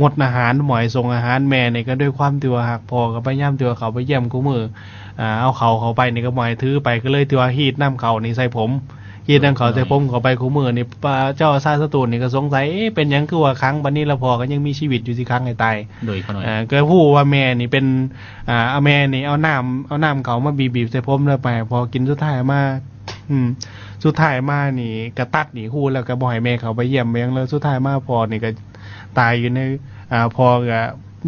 งดอาหารหมอยส่งอาหารแม่นี่ก็ด้วยความที่ว่าหักพอก็พยายามที่ว่าเขาไปเยี่ยมคู่มือเอาเขาไปนี่ก็หมอยถือไปก็เลยที่ว่าฮีดน้ำเขานี่ใส่ผมฮีดน้ำเขาใส่ผมเขาไปคู่มือนี่พระเจ้าอาซาสตูนี่ก็สงสัยเป็นหยังคือว่าค้างบัดนี้ละพอก็ยังมีชีวิตอยู่ที่ค้างให้ตาย โดยเขาหน่อย ก็พูดว่าแม่นี่เป็นเอาแม่นี่เอาน้ำเขามาบีบใส่ผมแล้วไปพอกินสุดท้ายมาสุดท้ายมานี่กระตัดนี่ฮู้แล้วก็บ่ให้แม่เขาไปเยี่ยมเมียงแล้วสุดท้ายมาพอนี่ก็ตายอยู่ในพอก็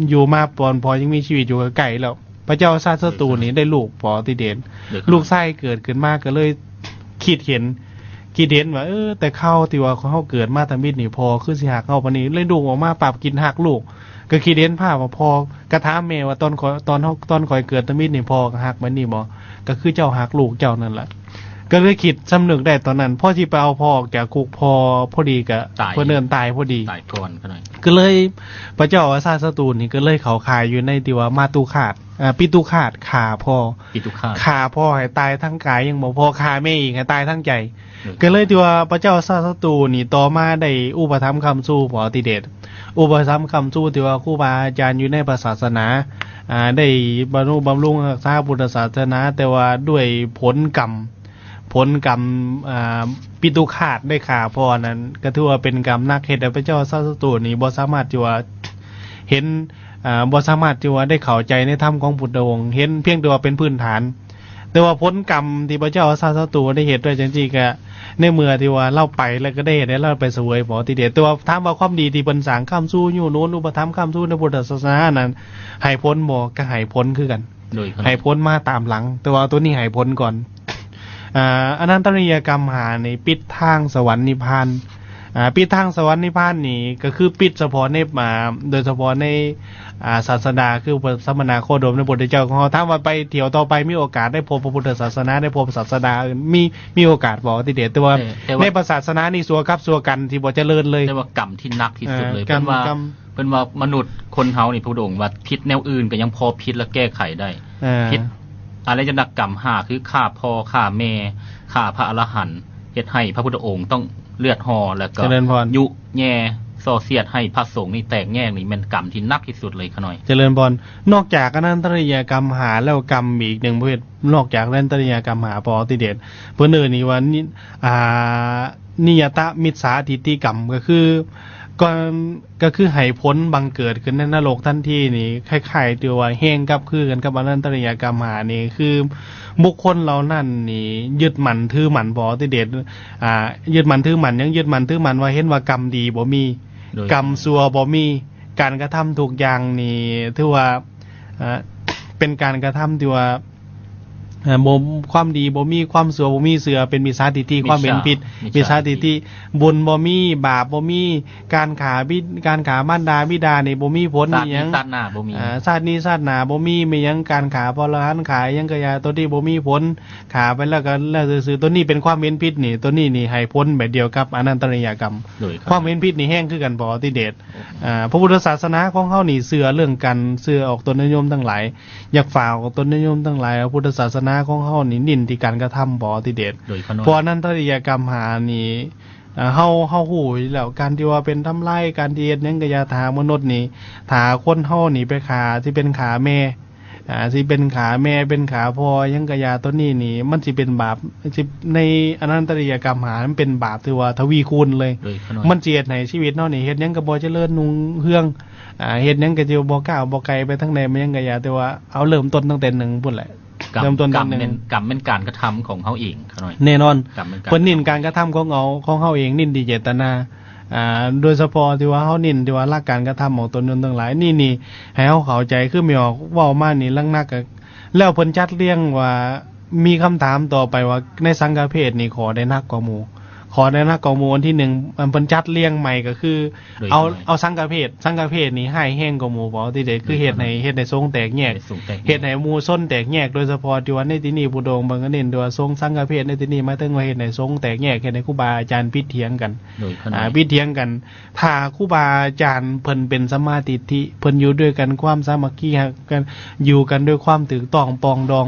อยู่มาปอนพอยังมีชีวิตอยู่กับไก่แล้วพระเจ้าซาสตูนี่ได้ลูกพอติเด่น โดยเขา ลูกไส้เกิดขึ้นมาก็เลยคิดเห็นว่าแต่เข้าที่ว่าเขาเกิดมาทำมิดนี่พอคือสิหักเข้าปานนี้เลยดูออกมาปรับกินหักลูกก็คิดเห็นภาพว่าพอกระทาแม่ว่าตอนคอยเกิดทำมิดนี่พอหักมันนี่บ่ก็คือเจ้าหักลูกเจ้านั่นแหละก็เลยคิดสำนึกได้ตอนนั้นพ่อที่ไปเอาพ่อแกคุกพอดีก็เพิ่นเดินตายพอดี ตายก่อนเขาหน่อย ก็เลยพระเจ้าอาซาสตูนนี่ก็เลยเขาขายอยู่ในที่ว่ามาตุขาดปิตุขาดขาพ่อ ปิตุฆาต ขาพ่อให้ตายทั้งกายยังบ่พอขาแม่อีกให้ตายทั้งใจ โดย ก็เลยที่ว่าพระเจ้าอาซาสตูนนี่ต่อมาได้อุปถัมภ์คำสู้พอติเดชอุปถัมภ์คำสู้ที่ว่าครูบาอาจารย์อยู่ในศาสนาได้บำรุงรักษาพุทธศาสนาแต่ว่าด้วยผลกรรมปิตุขาดได้ขาพ่อนั้นก็ถือว่าเป็นกรรมนักเฮ็ดให้พระเจ้าอาซาสตูนนี่บ่สามารถที่ว่าเห็นบ่สามารถที่ว่าได้เข้าใจในธรรมของพุทธองค์เห็นเพียงแต่ว่าเป็นพื้นฐาน แต่ว่าผลกรรมที่พระเจ้าอาซาสตูได้เหตุด้วยจังซี่ก็ในเมื่อที่ว่าเล่าไปแล้วก็ได้เหตุให้เราไปเสวยบ่ติเดชแต่ว่าถามว่าความดีที่เพิ่นสร้างคำสู้อยู่โน้นอุปถัมภ์คำสู้ในพุทธศาสนานั้นให้พ้นบ่ก็ให้พ้นคือกัน โดยเขาหน่ ให้ อย พ้นมาตามหลัง แต่ว่าตัวนี้ให้พ้นก่อนอนันตริยกรรมหาในปิดทางสวรรค์นิพพานปิดทางสวรรค์นิพพานนี่ก็คือปิดเฉพาะในโดยเฉพาะในศาสดาคือพระสัมมาโคดมในพุทธเจ้าของเราถ้าว่าไปเที่ยวต่อไปมีโอกาสได้พบพระพุทธศาสนาได้พบศาสดาอื่นมีโอกาสบอกติเดชแต่ว่าในศาสนานี่สัวกับสัวกันที่บ่เจริญเลย แต่ว่ากรรมที่หนักที่สุดเลย กรรม เพิ่นว่ามนุษย์คนเฮานี่พระองค์ว่าผิดแนวอื่นก็ยังพอผิดและแก้ไขได้ ผิดอะไรจะนักกรรม5คือฆ่าพ่อฆ่าแม่ฆ่าพระอรหันต์เฮ็ดให้พระพุทธองค์ต้องเลือดห่อแล้วก็ เจริญพร ยุแย่ส่อเสียดให้พระสงฆ์นี่แตกแยกนี่แม่นกรรมที่หนักที่สุดเลยขะหน่อย เจริญพรนอกจากอนันตริยกรรมหาแล้วกรรมอีกหนึ่งประเภทนอกจากอนันตริยกรรมหาปอติเดชเพิ่นเอิ้นนี่ว่านิยตมิจฉาทิฏฐิกรรมก็คือให้ผลบังเกิดขึ้นในนรกทันทีนี่คล้ายๆที่ว่าแฮงกับคือกันกับอนันตริยกรรมหานี่คือบุคคลเหล่านั้นนี่ยึดมั่นถือมั่นปอติเดชยึดมั่นถือมั่นยังยึดมั่นถือมั่นว่าเห็นว่ากรรมดีบ่มี โดย กรรมซัวบ่มีการกระทำทุกอย่างนี่ถือว่าเป็นการกระทำที่ว่าบ่ความดีบ่มีความซัวบ่มีเสือเป็นมิจฉาทิฏฐิความเป็นผิดมิจฉาทิฏฐิบุญบ่มีบาปบ่มีการขามารดาบิดานี่บ่มีผล ชา อี ติ หยั นี้ ง ชาติหน้าบ่มี ชาตินี้ชาติหน้าบ่มีหยังการขาพลหันขายยังกะยาตัวที่บ่มีผลขาไปแล้วก็แล้วซื่อๆตัวนี้เป็นความเห็นผิดนี่ตัวนี้นี่ให้ผลแบบเดียวกับอนันตริยกรรม โดย ความเห็นผิดนี่แห้งคือกันบ่ติเดชพระพุทธศาสนาของเฮานี่เชื่อเรื่องกันเชื่อออกตนนิยมทั้งหลายอยากฝากออกตนนิยมทั้งหลายพุทธศาสนาของเฮานี่นินที่การกระทำบ่ติเดช โดยขะหน่อย เพราะอนันตริยกรรมหานี่เฮาฮู้อยู่แล้วการที่ว่าเป็นทำลายการที่เฮ็ดหยังก็อย่าถามนุษย์นี่ถ้าคนเฮานี่ไปฆ่าสิเป็นขาแม่สิเป็นขาแม่เป็นขาพ่อยังกะยาตัวนี้นี่มันสิเป็นบาปสิในอนันตริยกรรมหามันเป็นบาปที่ว่าทวีคูณเลย โดยขะหน่อย มันเจียดให้ชีวิตเนาะนี่เฮ็ดหยังก็บ่เจริญนุ่งเฮืองเฮ็ดหยังก็สิบ่ก้าวบ่ไกลไปทางใดมันยังกะยาแต่ว่าเอาเริ่มต้นตั้งแต่1พุ่นแหละ กรร เริ่มต้น กร ตั้ รง ม แต่ เป็น 1 กรรมเป็นการกระทำของเฮาเองขะหน่อย แน่นอน กรรมเป็นการ เพิ่นนินการกระทำของเฮาเองนินที่เจตนาโดยเฉพาะที่ว่าเฮานินที่ว่ารักการกระทำของตนยนต์ทั้งหลายนี่ให้เฮาเข้าใจคือไม่ออกเว้ามานี่ลังนักก็แล้วเพิ่นจัดเรียงว่า มีคำถามต่อไปว่าในสังฆเพศนี่ขอได้นักกว่าหมู่ขอได้นักกว่าหมู่อันที่หนึ่งมันเพิ่นจัดเรียงใหม่ก็คือ โดย เอาสังฆเพศนี่ให้แห้งกว่าหมู่บ่ที่เด็ดคือเฮ็ดให้ทรงแตกแยก สูงแต่ เฮ็ดให้หมู่ส้นแตกแยกโดยเฉพาะที่ว่าในที่นี้ผู้โดงบางก็เน้นด้วยว่าทรงสังฆเพศในที่นี้หมายถึงว่าเฮ็ดให้ทรงแตกแยกเฮ็ดให้ครูบาอาจารย์พิดเถียงกัน โดยขนาด พิดเถียงกัน ถ้าครูบาอาจารย์เพิ่นเป็นสัมมาทิฏฐิเพิ่นอยู่ด้วยกันความสามัคคีกันอยู่กันด้วยความถูกต้องปรองดอง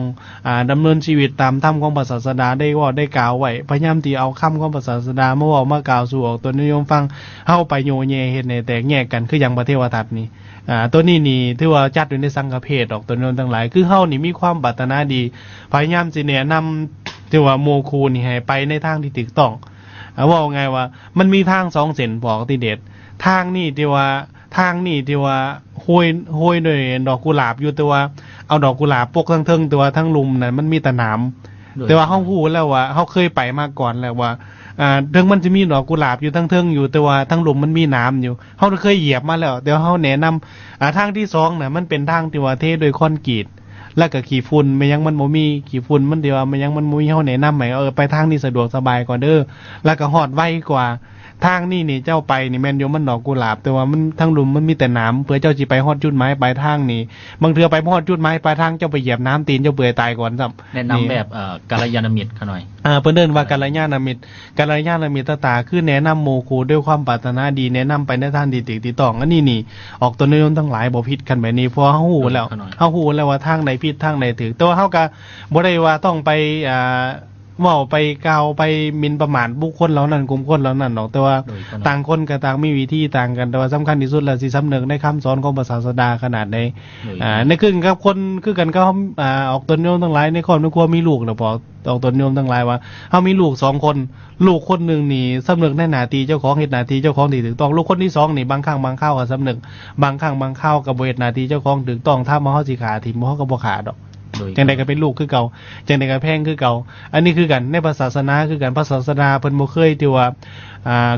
ดำเนินชีวิตตามธรรมของพระศาสดาได้ว่าได้กล่าวไว้พยายามที่เอาคำของพระศาสดามาเว้ามากล่าวสู่ออกตัวนิยมฟังเฮาไปโยแยเฮ็ดให้แตกแยกกันคืออย่างพระเทวทัตนี่ตัวนี้นี่ถือว่าจัดอยู่ในสังฆเพศออกตัวโน้นทั้งหลายคือเฮานี่มีความปรารถนาดีพยายามสิแนะนำที่ว่าโมคูนี่ให้ไปในทางที่ถูกต้องว่าไงว่ามันมีทางสองเส้นบอกที่เด็ดทางนี่ที่ว่าห้วยด้วยดอกกุหลาบอยู่แต่ว่าเอาดอกกุหลาบปกทั้งเทิงตัวทั้งลุมนั่นมันมีแต่หนามแต่ว่าเฮาฮู้แล้วว่าเฮาเคยไปมาก่อนแล้วว่าเทิงมันจะมีดอกกุหลาบอยู่ทั้งเทิงอยู่แต่ว่าทั้งหลุมมันมีน้ำอยู่เฮาเคยเหยียบมาแล้วเดี๋ยวเฮาแนะนำทางที่2น่ะมันเป็นทางที่ว่าเทด้วยคอนกรีตแล้วก็ขี้ฝุ่นมันยังมันบ่มีขี้ฝุ่นมันเดียวมันยังมันบ่มีเฮาแนะนำให้ไปทางนี้สะดวกสบายก่อนเด้อแล้วก็ฮอดไวกว่าทางนี่เจ้าไปนี่แม่นอยู่มันดอกกุหลาบแต่ว่ามันทั้งหลุมมันมีแต่น้ำเพื่อเจ้าสิไปฮอดจุดหมายปลายทางนี่บางเทื่อไปฮอดจุดหมายปลายทางเจ้าไปเหยียบน้ำตีนเจ้าเปื่อยตายก่อนซับ แนะนำแบบกัลยาณมิตรเขาหน่อยเพิ่นเอิ้นว่ากัลยาณมิตรตาคือแนะนำหมู่คู่ด้วยความปรารถนาดีแนะนำไปในทางที่ถูกต้องอันนี้นี่ออกตัวนิยมทั้งหลายบ่ผิดกันแบบนี้เพราะเฮาฮู้แล้วว่าทางใดผิดทางใดถูกแต่ว่าเฮาก็บ่ได้ว่าต้องไปเว้าไปกล่าวไปหมิ่นประมาทบุคคลเหล่านั้นกลุ่มคนเหล่านั้นดอกแต่ว่าต่างคนก็ต่างมีวิธีต่างกันแต่ว่าสำคัญที่สุดแล้วสิสำนึกในคำสอนของพระศาสดาขนาดใดในคือกับคนคือกันก็ออกตัวนิยมทั้งหลายในครอบครัวมีลูกแล้วพอออกตัวนิยมทั้งหลายว่าเฮามีลูก2คนลูกคนนึงนี่สำนึกในหน้าที่เจ้าของเฮ็ดหน้าที่เจ้าของที่ถูกต้องลูกคนที่2นี่บางครั้งบางคราวก็สำนึกบางครั้งบางคราวก็บ่เฮ็ดหน้าที่เจ้าของถูกต้องถ้ามาเฮาสิขาทิ่มเฮาก็บ่ขาดอกจังใดก็เป็นลูกคือเก่าจังใดก็แพงคือเก่าอันนี้คือกันในศาสนาคือกันพระศาสดาเพิ่นบ่เคยที่ว่า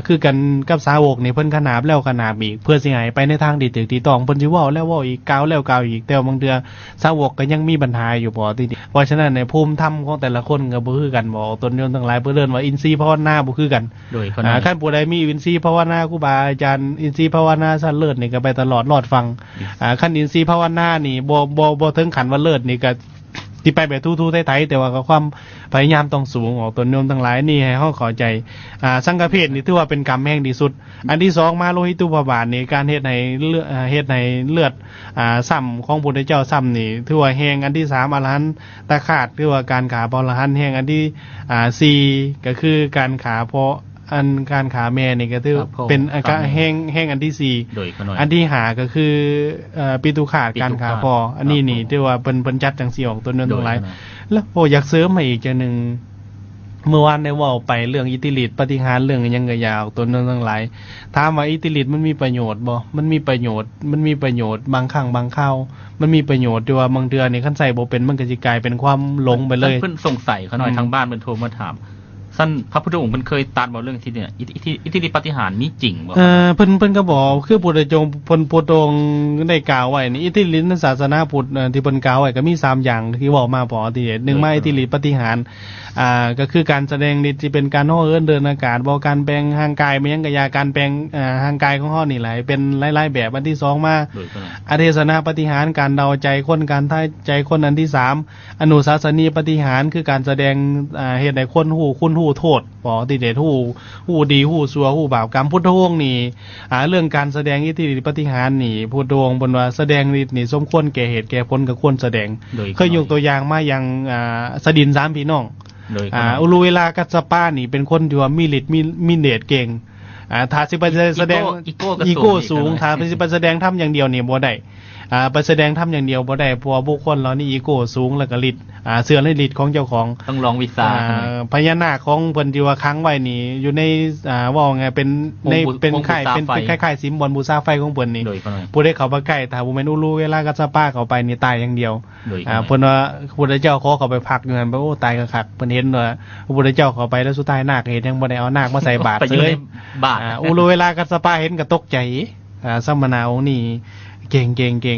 คือกันกับสาวกนี่เพิ่นขนาบแล้วขนาบอีกเพื่อสิให้ไปในทางที่ถูกที่ต้องเพิ่นสิเว้าแล้วเว้าอีกกล่าวแล้วกล่าวอีกแต่บางเทื่อสาวกก็ยังมีปัญหาอยู่บ่ติเพราะฉะนั้นในภูมิธรรมของแต่ละคนก็บ่คือกันบ่ตนยนต์ทั้งหลายเพิ่นเอิ้นว่าอินทรีย์ภาวนาบ่คือกันโดยคันผู้ใดมีอินทรีย์ภาวนาครูบาอาจารย์อินทรีย์ภาวนาชั้นเลิศนี่ก็ไปตลอดรอดฟังคันอินทรีย์ภาวนานี่บ่ถึงขั้นว่าเลิศนี่ก็ที่ไปแบบทู่ๆไทยๆแต่ว่าก็ความพยายามต้องสูงออกตนโยมทั้งหลายนี่ให้เฮาเข้าใจสังฆเพศนี่ถือว่าเป็นกรรมแห่งที่สุดอันที่2มาโลหิตุบาบาทนี่การเฮ็ดให้เลือดซ้ำของพุทธเจ้าซ้ำนี่ถือว่าแห่งอันที่3อรหันตขาดคือว่าการขาพอรหันต์แห่งอันที่4ก็คือการขาเพราะอันการขาแม่นี่ก็ถือเป็นแห้งอันที่4อันที่5ก็คือปิตุขาดการขาพออันนี้นี่ที่ว่าเพิ่นจัดจังซี่ออกตัวนั้นตรงหลายแล้วอยากเสริมมาอีกจังนึงเมื่อวานได้เว้าไปเรื่องอิทธิฤทธิ์ปฏิหารเรื่องยังก็ยาวตัวนั้นทั้งหลายถามว่าอิทธิฤทธิ์มันมีประโยชน์บ่มันมีประโยชน์บางครั้งบางคราวมันมีประโยชน์ที่ว่าบางเทื่อนี่คันใส่บ่เป็นมันก็สิกลายเป็นความหลงไปเลยเพิ่นสงสัยเขาหน่อยทางบ้านเพิ่นโทรมาถามท่านพระพุทธองค์เพิ่นเคยตรัสบอกเรื่องที่เนี่ยอิทธิฤทธิปาฏิหาริย์มีจริงบ่เพิ่นก็บอกคือพุทธเจ้าเพิ่นพุทธองค์ได้กล่าวไว้นี่อิทธิฤทธิ์ในศาสนาพุทธที่เพิ่นกล่าวไว้ก็มี3อย่างที่เว้ามาพอที่1มาอิทธิฤทธิปาฏิหาริย์ก็คือการแสดงฤทธิ์ที่เป็นการฮ้อเอิ้นเดินอากาศบ่การแปลงร่างกายมันยังก็ยาการแปลงร่างกายของเฮานี่หลายเป็นหลายๆแบบอันที่2มาอเทศนาปาฏิหาริย์การเดาใจคนการทายใจคนอันที่3อนุสาสนีปาฏิหาริย์คือการแสดงเฮ็ดให้คนฮู้คุณฮู้โทษบ่ที่เด็ดฮู้ดีฮู้ชั่วฮู้บาปกรรมพุทธองค์นี่เรื่องการแสดงอิทธิฤทธิปาฏิหาริย์นี่พุทธองค์เพิ่นว่าแสดงฤทธิ์นี่สมควรแก่เหตุแก่ผลก็ควรแสดงเคยยกตัวอย่างมาอย่างสดิน3พี่น้องอุลุเวลากัสสปานี่เป็นคนที่ว่ามีฤทธิ์มีเดชเก่งถ้าสิไปแสดงอีโก้สูงถ้าสิไปแสดงธรรมอย่างเดียวนี่บ่ได้ไปแสดงธรรมอย่างเดียวบ่ได้เพราะบุคคลเหล่านี้อีโก้สูงแล้วก็ฤทธิ์เสื่อมในฤทธิ์ของเจ้าของต้องลองวิชาพญานาคของเพิ่นที่ว่าค้างไว้นี่อยู่ในว่าไงเป็นค่ายเป็นคล้ายๆสิมบอลบูชาไฟของเพิ่นนี่ผู้ใดเข้าไปใกล้ถ้าบ่แม่นอุลุเวลากัสสปาเข้าไปนี่ตายอย่างเดียวเพิ่นว่าพระพุทธเจ้าขอเข้าไปพักอยู่นั่นโอ้ตายคักๆเพิ่นเห็นว่าพระพุทธเจ้าเข้าไปแล้วสุดท้ายนาคเห็นยังบ่ได้เอานาคมาใส่บาตรเลยอุลุเวลากัสสปาเห็นก็ตกใจสมณะองค์นี้ เก่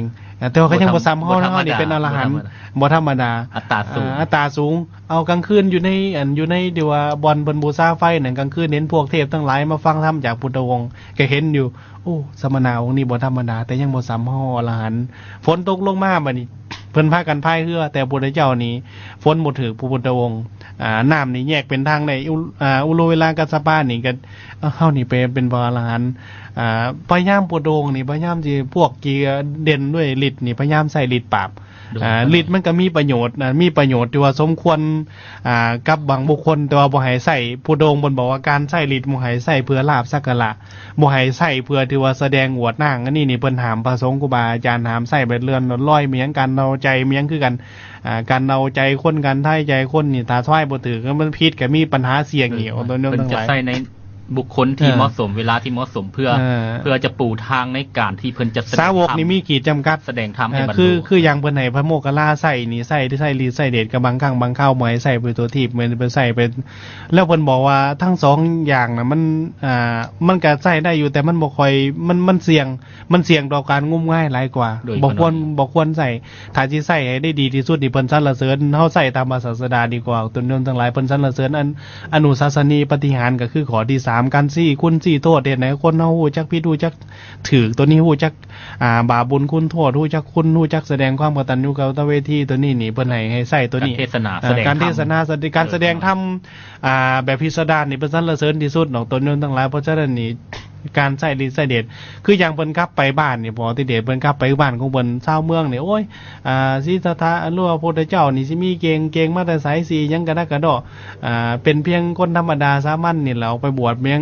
งแต่ว่าเขายังบ่ซ้ำเฮานะเฮานี่เป็นอรหันต์บ่ธรรมดา อัตราสูง อัตราสูงเอากลางคืนอยู่ในอยู่ในเดี๋ยวว่าบ่อนเพิ่นบูชาไฟนั่นกลางคืนเห็นพวกเทพทั้งหลายมาฟังธรรมจากพุทธวงศ์ก็เห็นอยู่โอ้สมณะองค์นี้บ่ธรรมดาแต่ยังบ่ซ้ำเฮาอรหันต์ฝนตกลงมาบัดนี้เพิ่นพากันพายเรือแต่พระพุทธเจ้านี่ฝนบ่ถึกพระพุทธวงศ์น้ำนี่แยกเป็นทางได้อุโลเวลากัสสปะนี่ก็เฮานี่เป็นพระอรหันต์พยายามพุทธวงศ์นี่พยายามสิพวกเกียเด่นด้วยฤทธิ์นี่พยายามใส่ฤทธิ์ปราบฤทธิ์มันก็มีประโยชน์มีประโยชน์ที่ว่าสมควรกับบางบุคคลแต่ว่าบ่ให้ใส่พุทธวงศ์เพิ่นบอกว่าการใส่ฤทธิ์บ่ให้ใส่เพื่อลาภสักการะบ่ให้ใส่เพื่อที่ว่าแสดงอวดนางอันนี้นี่เพิ่นห้ามพระสงฆ์ครูบาอาจารย์ห้ามใส่แบบเลื่อนลอยมีหยังกันเอาใจมีหยังคือกันการเอาใจคนกันท้ายใจคนนี่ถ้าท้ายบ่ถือก็มันผิดก็มีปัญหาเสี่ยงอีกตัวนึง เพิ่น ทั้งห จะ ลาย ใส่ในบุคคลที่เหมาะสมเวลาที่เหมาะสมเพื่อจะปูทางในการที่เพิ่นจะแสดง สาวกนี่มีขีดจำกัด แสดงธรรมให้บรรลุ คืออย่างเพิ่นให้พระโมคคัลลาใส่นี่ใส่ลีใส่เดชกับบางครั้งบางคราวบ่ให้ใส่เป็นตัวทีบเหมือนเพิ่นใส่เป็นแล้วเพิ่นบอกว่าทั้งสองอย่างน่ะมันก็ใส่ได้อยู่แต่มันบ่ค่อยมันเสี่ยงต่อการงมง่ายหลายกว่าบ่ควรใส่ถ้าสิใส่ให้ได้ดีที่สุดนี่เพิ่นสรรเสริญเฮาใส่ตามศาสดาดีกว่าตัวนึงทั้งหลายเพิ่นสรรเสริญอนุสาสนีปฏิหารก็คือข้อที่3การซี่คุณซี่โทษเฮ็ดให้คนเฮาฮู้จักผิดฮู้จักถูกตัวนี้ฮู้จักบาปบุญคุณโทษรู้จักคุณรู้จักแสดงความกตัญญูกตเวทีตัวนี้นี่เพิ่นให้ใส่ตัวนี้ การเทศนาแสดงธรรม การเทศนาการแสดงธรรมแบบพิสดารนี่เพิ่นสรรเสริญที่สุดของตัวนึงทั้งหลายเพราะฉะนั้นนี่การใส่ฤทธิ์ใส่เดชคืออย่างเพิ่นกลับไปบ้านนี่พอที่เดชเพิ่นกลับไปบ้านของเพิ่นชาวเมืองนี่โอ้ยสิทธะรู้ว่าพระพุทธเจ้านี่สิมีเก่งมาแต่ไสสิหยังกะดะกะดอเป็นเพียงคนธรรมดาสามัญนี่แหละไปบวชเมียง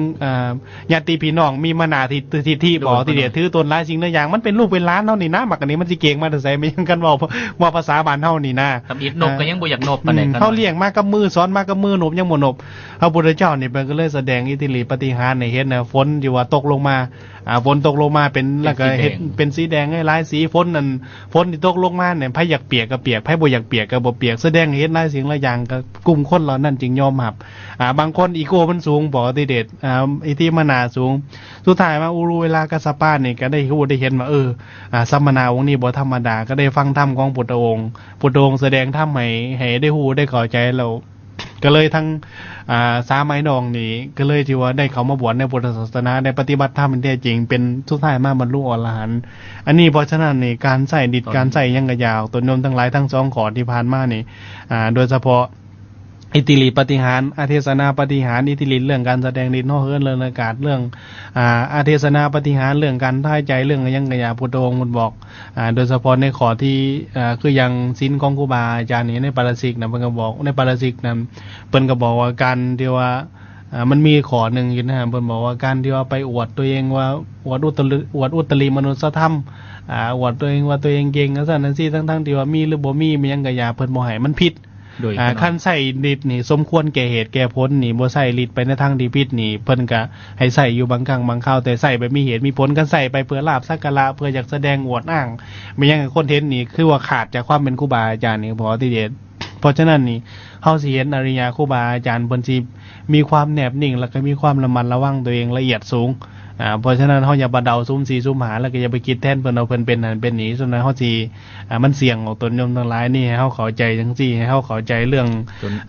ญาติพี่น้องมีมนาทิฐิบ่ที่เดชถือตนหลายสิ่งหลายอย่างมันเป็นลูกเป็นหลานเฮานี่นะมักอันนี้มันสิเก่งมาแต่ไสไม่ยังกันเว้าภาษาบ้านเฮานี่นะ ทำอิฐนบก็ยังบ่อยากนบปานใด เขาเลี้ยงมากับมือสอนมากับมือหนบยังบ่หนบพระพุทธเจ้านี่เพิ่นก็เลยแสดงอิทธิฤทธิปฏิหารให้เห็นน่ะฝนที่ว่าตกลงมาฝนตกลงมาเป็นแล้วก็เฮ็ดเป็นสีแดงให้หลายสีฝนนั่นฝนที่ตกลงมาเนี่ยไผอยากเปียกก็เปียกไผบ่อยากเปียกก็บ่เปียกแสดงให้เห็นหลายสิ่งหลายอย่างก็กลุ่มคนเหล่านั้นจึงยอมรับบางคนอีโก้มันสูงบ่ติเดชอิทธิมนาสูงสุดท้ายมาอุรุเวลากัสสปะนี่ก็ได้ฮู้ได้เห็นว่าสัมมนาองค์นี้บ่ธรรมดาก็ได้ฟังธรรมของพุทธองค์แสดงธรรมให้ได้ฮู้ได้เข้าใจแล้วก็เลยทั้งสามัยนองนี่ก็เลยที่ว่าได้เขามาบวชในพุทธศาสนาได้ปฏิบัติธรรมเป็นแท้จริงเป็นสุดท้ายมาบรรลุอรหันต์อันนี้เพราะฉะนั้นนี่การใส่ดิษการใส่ยังกะยาวตัวนมทั้งหลายทั้ง2ข้อที่ผ่านมานี่โดยเฉพาะอิทธิฤทธิปฏิหารอาเทศนาปฏิหารอิทธิฤทธิ์เรื่องการแสดงฤทธิ์เนาะเรื่องอากาศเรื่องอาเทศนาปฏิหารเรื่องการท่ายใจเรื่องยังกะยาพุทธองค์มันบอกโดยเฉพาะในข้อที่คืออย่างศีลของครูบาอาจารย์นี่ในปาราสิกนะเพิ่นก็บอกในปาราสิกนั้นเพิ่นก็บอกว่าการที่ว่ามันมีข้อหนึ่งอยู่นะฮะเพิ่นบอกว่าการที่ว่าไปอวดตัวเองว่าอวดอุตริมนุสธรรมอวดตัวเองว่าตัวเองเก่งซั่นนั่นสิทั้งๆที่ว่ามีหรือบ่มีมันยังกะยาเพิ่นบ่ให้มันผิดคันใส่ฤทธิ์นี่สมควรแก่เหตุแก่ผลนี่บ่ใส่ฤทธิ์ไปในทางที่ผิดนี่เพิ่นก็ให้ใส่อยู่บางครั้งบางคราวแต่ใส่ไปมีเหตุมีผลกันใส่ไปเพื่อลาภสักการะเพื่ออยากแสดงอวดอ้างไม่ยังคอนเทนต์นี่คือว่าขาดจากความเป็นครูบาอาจารย์นี่พอที่เด็ดเพราะฉะนั้นนี่เฮาสิเห็นอริยครูบาอาจารย์เพิ่นสิมีความแนบนิ่งแล้วก็มีความระมัดระวังตัวเองละเอียดสูงเพราะฉะนั้นเฮาอย่าบ่เดาซุ่ม4ซุ่ม5แล้วก็อย่าไปคิดแทนเพิ่นเอาเพิ่นเป็นนั่นเป็นนี้ส่วนนั้นเฮาสิมันเสี่ยงของตนโยมทั้งหลายนี่ให้เฮาเข้าใจจังซี่ให้เฮาเข้าใจเรื่อง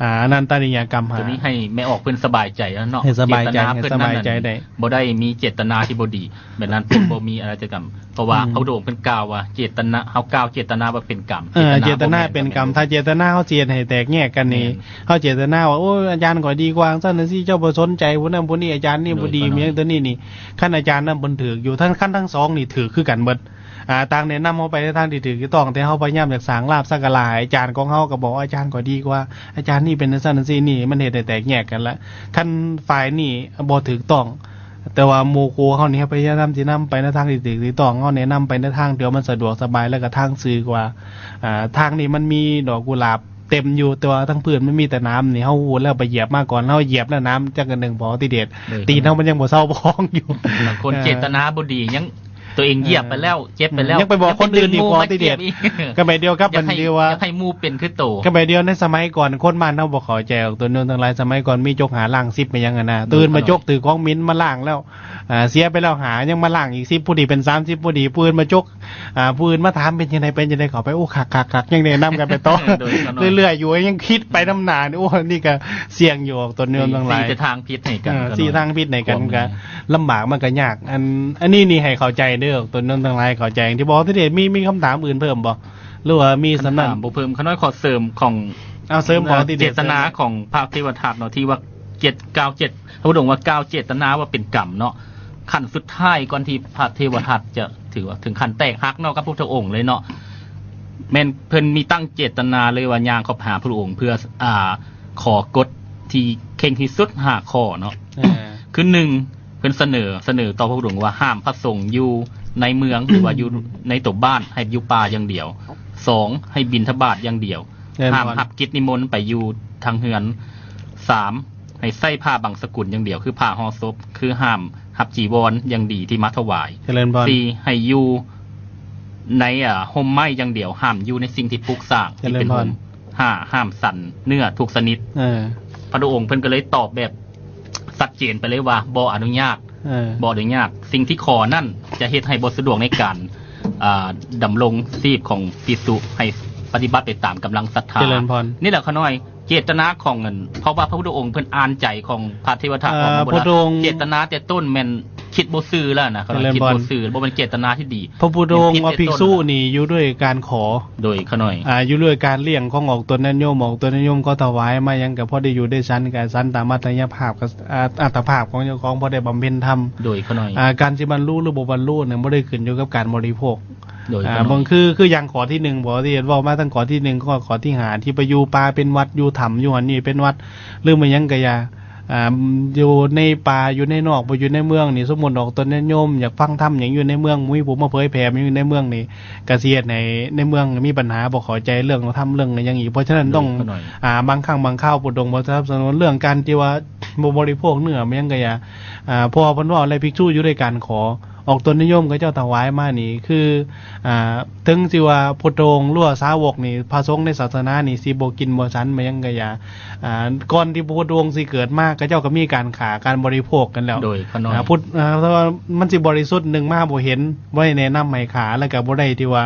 อนันตริยกรรมหาตัวนี้ให้แม่ออกเพิ่นสบายใจแล้วเนาะ ให้สบายใจให้สบายใจได้ บ่ได้มีเจตนาที่บ่ดีแบบนั้นเพิ่นบ่มีอะไรจะกรรมเพราะว่าพระพุทธองค์เพิ่นกล่าวว่าเจตนาเฮากล่าวเจตนาว่าเป็นกรรมเจตนาเป็นกรรมถ้าเจตนาเฮาเจียนให้แตกแยกกันนี่เฮาเจตนาว่าโอ้ยอาจารย์ก็ดีกว่าซั่นจังซี่เจ้าบ่สนใจผู้นั้นผู้นี้อาจารย์นี่บ่ดีมีหยังตัวนี้นี่คั่นอาจารย์นั้นเพิ่นถูกอยู่ทั้งสองนี่ถูกคือกันเบิดต่างแนะนำเฮาไปในทางที่ถูกต้องแต่เฮาพยายามอยากสร้างลาภสักการะให้อาจารย์ของเฮาก็บอกอาจารย์ก็ดีกว่าอาจารย์นี่เป็นซั่นจังซี่นี่มันเฮ็ดให้แตกแยกกันละคั่นฝ่ายนี่บ่ถูกต้องแต่ว่าหมู่ครูเฮานี่พยายามสินำไปในทางที่ถูกต้องเฮาแนะนำไปในทางเดียวมันสะดวกสบายแล้วก็ทางซื่อกว่าทางนี้มันมีดอกกุหลาบเต็มอยู่แต่ว่าทั้งพื้นมันมีแต่น้ำนี่เฮาฮู้แล้วไปเหยียบมาก่อนเฮาเหยียบแล้วน้ำจักกันนึงพอติเด็ดตีนเฮามันยังบ่เซาพองอยู่บางคนเจตนาบ่ดียัง ตัวเองเหยียบไปแล้วเจ็บไปแล้ว ยังไปบอกคนอื่นอีกพอที่เด็ดก็แบบเดียวกับ อยา มั ก น ให้ เดียวว่า อยากให้หมู่เป็นคือโต ก็แบบเดียวในสมัยก่อนคนบ้านเฮาบ่เข้าใจออกตัวนึงทั้งหลายสมัยก่อนมีจกหาล่าง10ไปยังอะนะตื่นมาจกถือของมิ้นมาล่างแล้วเสียไปแล้วหายังมาล่างอีก10ผู้ดีเป็น30ผู้ดีปืนมาจกปืนมาถามเป็นจังไดเข้าไปโอ้คักๆยังแนะนำกันไปต่อ เรื่อยๆอยู่ยังคิดไปน้ำหนาโอ้นี่ก็เสี่ยงอยู่ออกตัวนึงทั้งหลาย สี่ทางพิษให้กัน สี่ทางพิษในกันก็ลำบากมันก็ยากอันนี้นี่ให้เข้าใจเด้อตัวนึงทั้งหลายเข้าใจที่บอกที่เด็ดมีคำถามอื่นเพิ่มบ่หรือว่ามีสำนัก บ่เพิ่มขน้อยขอเสริมของ เอาเสริมของที่ เจตนาของพระเทวทัตเนาะที่ว่า797พระพุทธองค์ว่า9เจตนาว่าเป็นกรรมเนาะขั้นสุดท้ายก่อนที่พระเทวทัตจะถือว่าถึงขั้นแตกหักเนาะกับพระพุทธองค์เลยเนาะแม่นเพิ่นมีตั้งเจตนาเลยว่าย่างเข้าหาพระองค์เพื่อขอกฎที่เข่งที่สุด5ข้อเนาะคือ1เพิ่นเสนอต่อพระพุทธองค์ว่าห้ามพระสงฆ์อยู่ในเมือง หรือว่าอยู่ในตัวบ้านให้อยู่ป่าอย่างเดียว2ให้บิณฑบาตอย่างเดียวห้ามรับกิจนิมนต์ไปอยู่ทางเฮือน3ให้ใส่ผ้าบังสกุลอย่างเดียวคือผ้าห่อศพคือห้ามรับจีวรอย่างดีที่มาถวาย4ให้อยู่ในห่มไม้อย่างเดียวห้ามอยู่ในสิ่งที่ปลูกสร้างที่เป็นห่ม5ห้ามสั่นเนื้อทุกชนิดพระองค์เพิ่นก็เลยตอบแบบชัดเจนไปเลยว่าบ่อนุญาตสิ่งที่ขอนั่นจะเฮ็ดให้บ่สะดวกในการดำรงชีพของภิกษุให้ปฏิบัติไปตามกำลังศรัทธานี่แหละขน้อยเจตนาของเงินเพราะว่าพระพุทธองค์เพิ่นอ่านใจของพระเทวทัตของพระพุทธองค์เจตนาแต่ต้นแม่นคิดบ่ซื่อแล้วนะเขาคิดบ่ซื่อบ่เป็นเจตนาที่ดีพระพุทธองค์ว่าภิกษุนี่อยู่ด้วยการขอโดยขน้อยอยู่ด้วยการเลี้ยงของออกตนนิยมออกตนนิยมก็ถวายมายังก็พอได้อยู่ได้ชั้นกับชั้นตามอัตยภาพกับอัตภาพของเจ้าของพอได้บำเพ็ญธรรมโดยขน้อยการสิบรรลุหรือบ่บรรลุเนี่ยบ่ได้ขึ้นอยู่กับการบริโภคบางคืออย่างขอที่1บ่ที่เว้ามาตั้งขอที่1ก็ขอที่5ที่ไปอยู่ป่าเป็นวัดอยู่ถ้ำอยู่หั่นนี่เป็นวัดหรือมันยังก็อย่าอยู่ในป่าอยู่ในนอกบ่อยู่ในเมืองนี่สมมุติออกตนนิยมอยากฟังธรรมหยังอยู่ในเมืองมุ้ยผมมาเผยแผ่อยู่ในเมืองนี่ก็สิเฮ็ดให้ในเมืองมีปัญหาบ่เข้าใจเรื่องธรรมเรื่องอะไรอย่างอีกเพราะฉะนั้นต้องบางครั้งบางคราวพุทธองค์บ่สนับสนุนเรื่องการที่ว่าบ่บริโภคเนื้อมันยังก็อย่าเพราะว่าเพิ่นว่าอะไรภิกษุอยู่ด้วยการขอออกตนนิยมก็เจ้าถวายมานี่คือถึงสิว่าพุทโธงรั่วสาวกนี่พระสงฆ์ในศาสนานี่สิบ่กินบ่ฉันมายังกะยาก่อนที่พุทโธงสิเกิดมาก็เจ้าก็มีการขาการบริโภคกันแล้วโดยขน้อยพุทธเพราะว่ามันสิบริสุทธิ์1มาบ่เห็นบ่ได้แนะนำให้ขาแล้วก็บ่ได้ที่ว่า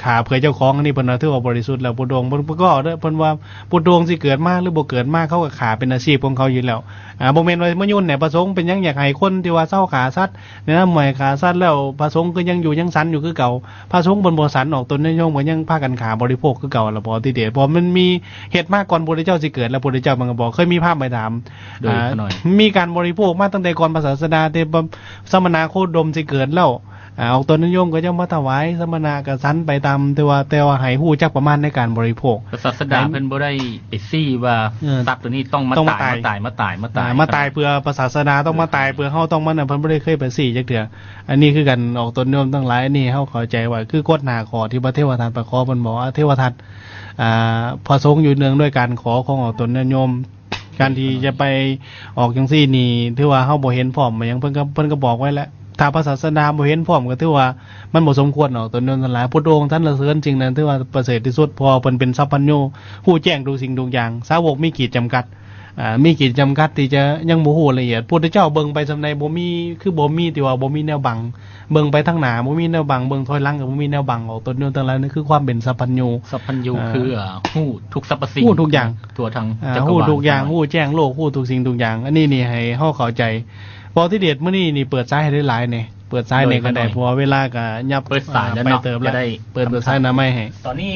ขาเพื่อเจ้าของอันนี้เพิ่นว่าถือว่าบริสุทธิ์แล้วพุทโธงเพิ่นก็เด้อเพิ่นว่าพุทโธงสิเกิดมาหรือบ่เกิดมาเขาก็ขาเป็นอาชีพของเขาอยู่แล้วบ่แม่นว่ามายุ่นเนี่ยประสงค์เป็นหยังอยากให้คนที่ว่าเซาขาสัตว์เนี่ยหมายขาสัตว์แล้วพระสงฆ์ก็ยังอยู่ยังสันอยู่คือเก่าพระสงฆ์บนบ่สันออกตนนิยมก็ยังพากันขาบริโภคคือเก่าล่ะบ่ที่เดชเพราะมันมีเหตุมาก่อนพระพุทธเจ้าสิเกิดแล้วพระพุทธเจ้ามันก็บอกเคยมีภาพไปถามมีการบริโภคมาตั้งแต่ก่อนพระศาสดาแต่สมณโคดมสิเกิดแล้วออกตนนิยมก็จะมาถวายสมณะก็สันไปตามแต่ว่าให้ฮู้จักประมาณในการบริโภคพระศาสดาเพิ่นบ่ได้ไปซี่ว่าสัตว์ตัวนี้ต้องมาตายเพื่อพระศาสดาต้องมาตายเพื่อเฮาต้องมาเพิ่นบ่ได้เคยไปซี่จักเทื่ออันนี้คือกันออกตนนิยมทั้งหลายอันนี้เฮาเข้าใจว่าคือกฎหน้าขอที่พระเทวทัตประขอเพิ่นบอกว่าเทวทัตพระสงฆ์อยู่เนืองด้วยการขอของออกตนนิยมการที่จะไปออกจังซี่นี่ถือว่าเฮาบ่เห็นพร้อมอย่างเพิ่นก็บอกไว้แล้วถ้าพระศาสดาบ่เห็นพร้อมก็ถือว่ามันบ่สมควรเนาะตนนั้นทั้งหลายพุทธองค์ท่านละเสริญจริงนั้นถือว่าประเสริฐที่สุดพอเพิ่นเป็นสัพพัญญูฮู้แจ้งทุกสิ่งทุกอย่างสาวกมีขีดจำกัดมีขีดจำกัดที่จะยังบ่ฮู้ละเอียดพุทธเจ้าเบิ่งไปสำใดบ่มีคือบ่มีที่ว่าบ่มีแนวบังเบิ่งไปทางหน้าบ่มีแนวบังเบิ่งถอยหลังก็บ่มีแนวบังออกตนนั้นทั้งหลายนั่นคือความเป็นสัพพัญญูคือฮู้ทุกสรรพสิ่งฮู้ทุกอย่างทั่วทั้งจักรวาลฮู้ทุกอย่างฮู้แจ้งโลกฮู้ทุกสิ่งทุกอย่างอันนี้นี่ให้เฮาเข้าใจพอที่เดชมื้อนี้นี่เปิดใจให้ได้หลายนี่เปิดสายในก็ได้เพราะเวลาก็ยับเปิดสายแล้วเนาะจะได้เปิดสายน้ำไม่ให้ตอนนี้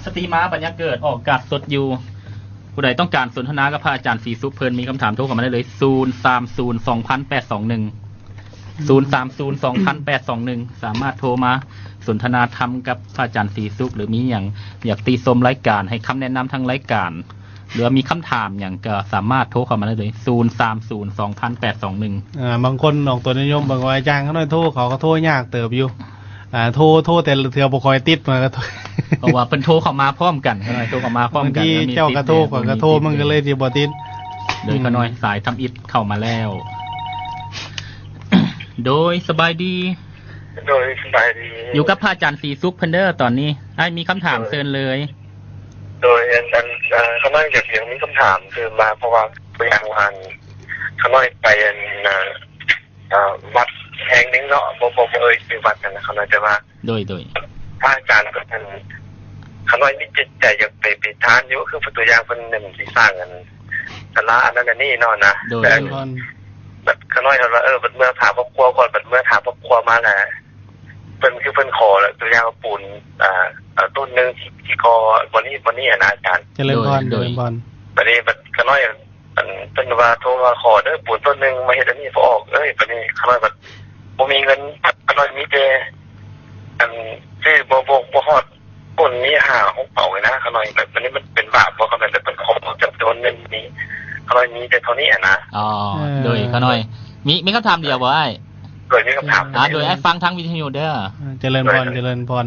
สตรีมาปัญญาเกิดออกอากาศสดอยู่ผู้ใดต้องการสนทนากับพระอาจารย์ศรีสุขเพิ่นมีคำถามโทรเข้ามาได้เลย0302821สามารถโทรมาสนทนาธรรมกับพระอาจารย์ศรีสุขหรือมีอย่างอยากตีชมรายการให้คำแนะนำทางรายการหรือมีคำถามอย่างก็สามารถโทรเข้ามาได้เลย0302821บางคนออกตัวนิยมบางอาจารย์เขาหน่อยโทรเขาก็โทรยากเติบอยู่โทรแต่เทื่อบ่ค่อยติดมาก็เพราะว่าเพิ่นโทรเข้ามาพร้อมกันโทรเข้ามาพร้อมกันมีเจ้ากระโทรกระโทรมันก็เลยสิบ่ติดโดยขน้อยสายทำอิฐเข้ามาแล้วโดยสบายดี โดยสบายดี อยู่กับพระอาจารย์ศรีสุขเพิ่นเด้อตอนนี้มีคำถามเชิญเลย โดยอาจารย์เขาน้อยเดี๋ยวมีคำถามคือมาเพราะว่าไปยังวันเขาน้อยไปวัดแห่งนึงเนาะบ่คือวัดนั่นนะเขาน้อยแต่ว่าโดยพระอาจารย์ก็ท่านเขาน้อยมีจิตใจอยากไปทานอยู่คือตัวอย่างเพิ่นนั่นสิสร้างกันศาลาอันนั้นนี่เนาะนะแต่แบบเขาน้อยเขาว่าบัดเมื่อถามครอบครัวก่อนบัดเมื่อถามครอบครัวมาแล้วเพิ่นขอแล้วตัวอย่างปูนต้นนึงที่ก็วันนี้นะอาจารย์เจริญพรบัดนี้บัดเขาน้อยเป็นว่าโทรมาขอเด้อปูนต้นนึงมาเฮ็ดอันนี้บ่ออกบัดนี้เขาน้อยบัดบ่มีเงินเขาน้อยมีแต่ซื้อบ่ฮอดคนมี6เป่าเลยนะเขาน้อยแบบอันนี้มันเป็นบาปบ่เขาแบบเป็นของจำนวนเงินนี้เขาน้อยมีแต่เท่านี้นะอ๋อโดยเขาน้อยมีคำถามเดียวบ่อ้ายโดยมีคำถามโดยไอ้ฟังทางวิทยุเด้อเจริญพร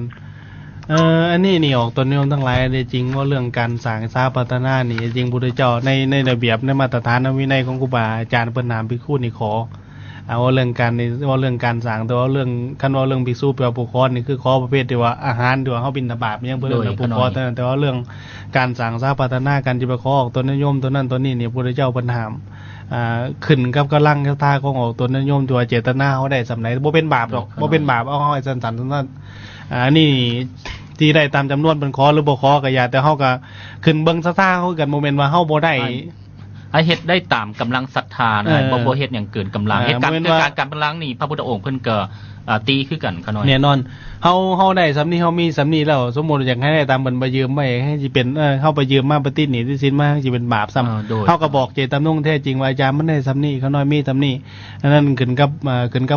อันนี้นี่ออกตัวนิยมทั้งหลายได้จริงว่าเรื่องการสร้างสาพัฒนานี่จริงพุทธเจ้าในระเบียบในมาตรฐานวินัยของครูบาอาจารย์เพิ่นนามภิกขุนี่ขอเอาเรื่องการนี่ว่าเรื่องการสร้างแต่ว่าเรื่องคันว่าเรื่องภิกษุแปลว่าผู้ขอนี่คือขอประเภทที่ว่าอาหารที่ว่าเฮาบิณฑบาตยังเพิ่นเรื่องผู้ขอแต่ว่าเรื่องการสร้างสาพัฒนาการสิไปขอออกตัวนิยมตัวนั้นตัวนี้นี่พุทธเจ้าเพิ่นห้ามขึ้นกับกำลังศรัทธาของออกตัวนิยมตัวเจตนาเฮาได้สำไหนบ่เป็นบาปดอกบ่เป็นบาปเอาเฮาให้สั้นๆนี่ที่ได้ตามจำนวนเพิ่นขอหรือบ่ขอก็อย่าแต่เฮาก็ขึ้นเบิ่งศรัทธาเฮากันบ่แม่นว่าเฮาบ่ได้เฮ็ดได้ตามกำลังศรัทธานะบ่เฮ็ดหยังเกินกำลังเฮ็ดการกำลังนี่พระพุทธองค์เพิ่นก็ตีคือกันขน้อยแน่นอนเฮาได้สำนี้เฮามีสำนี้แล้วสมมุติอยากให้ได้ตามเพิ่นไปยืมไว้ให้สิเป็นเฮาไปยืมมาปฏิหนี้ที่สินมาสิเป็นบาปซ้ำเฮาก็บอกเจตจำนงแท้จริงว่าอาจารย์มันได้สำนี้ขน้อยมีสำนี้อันนั้นขึ้นกับ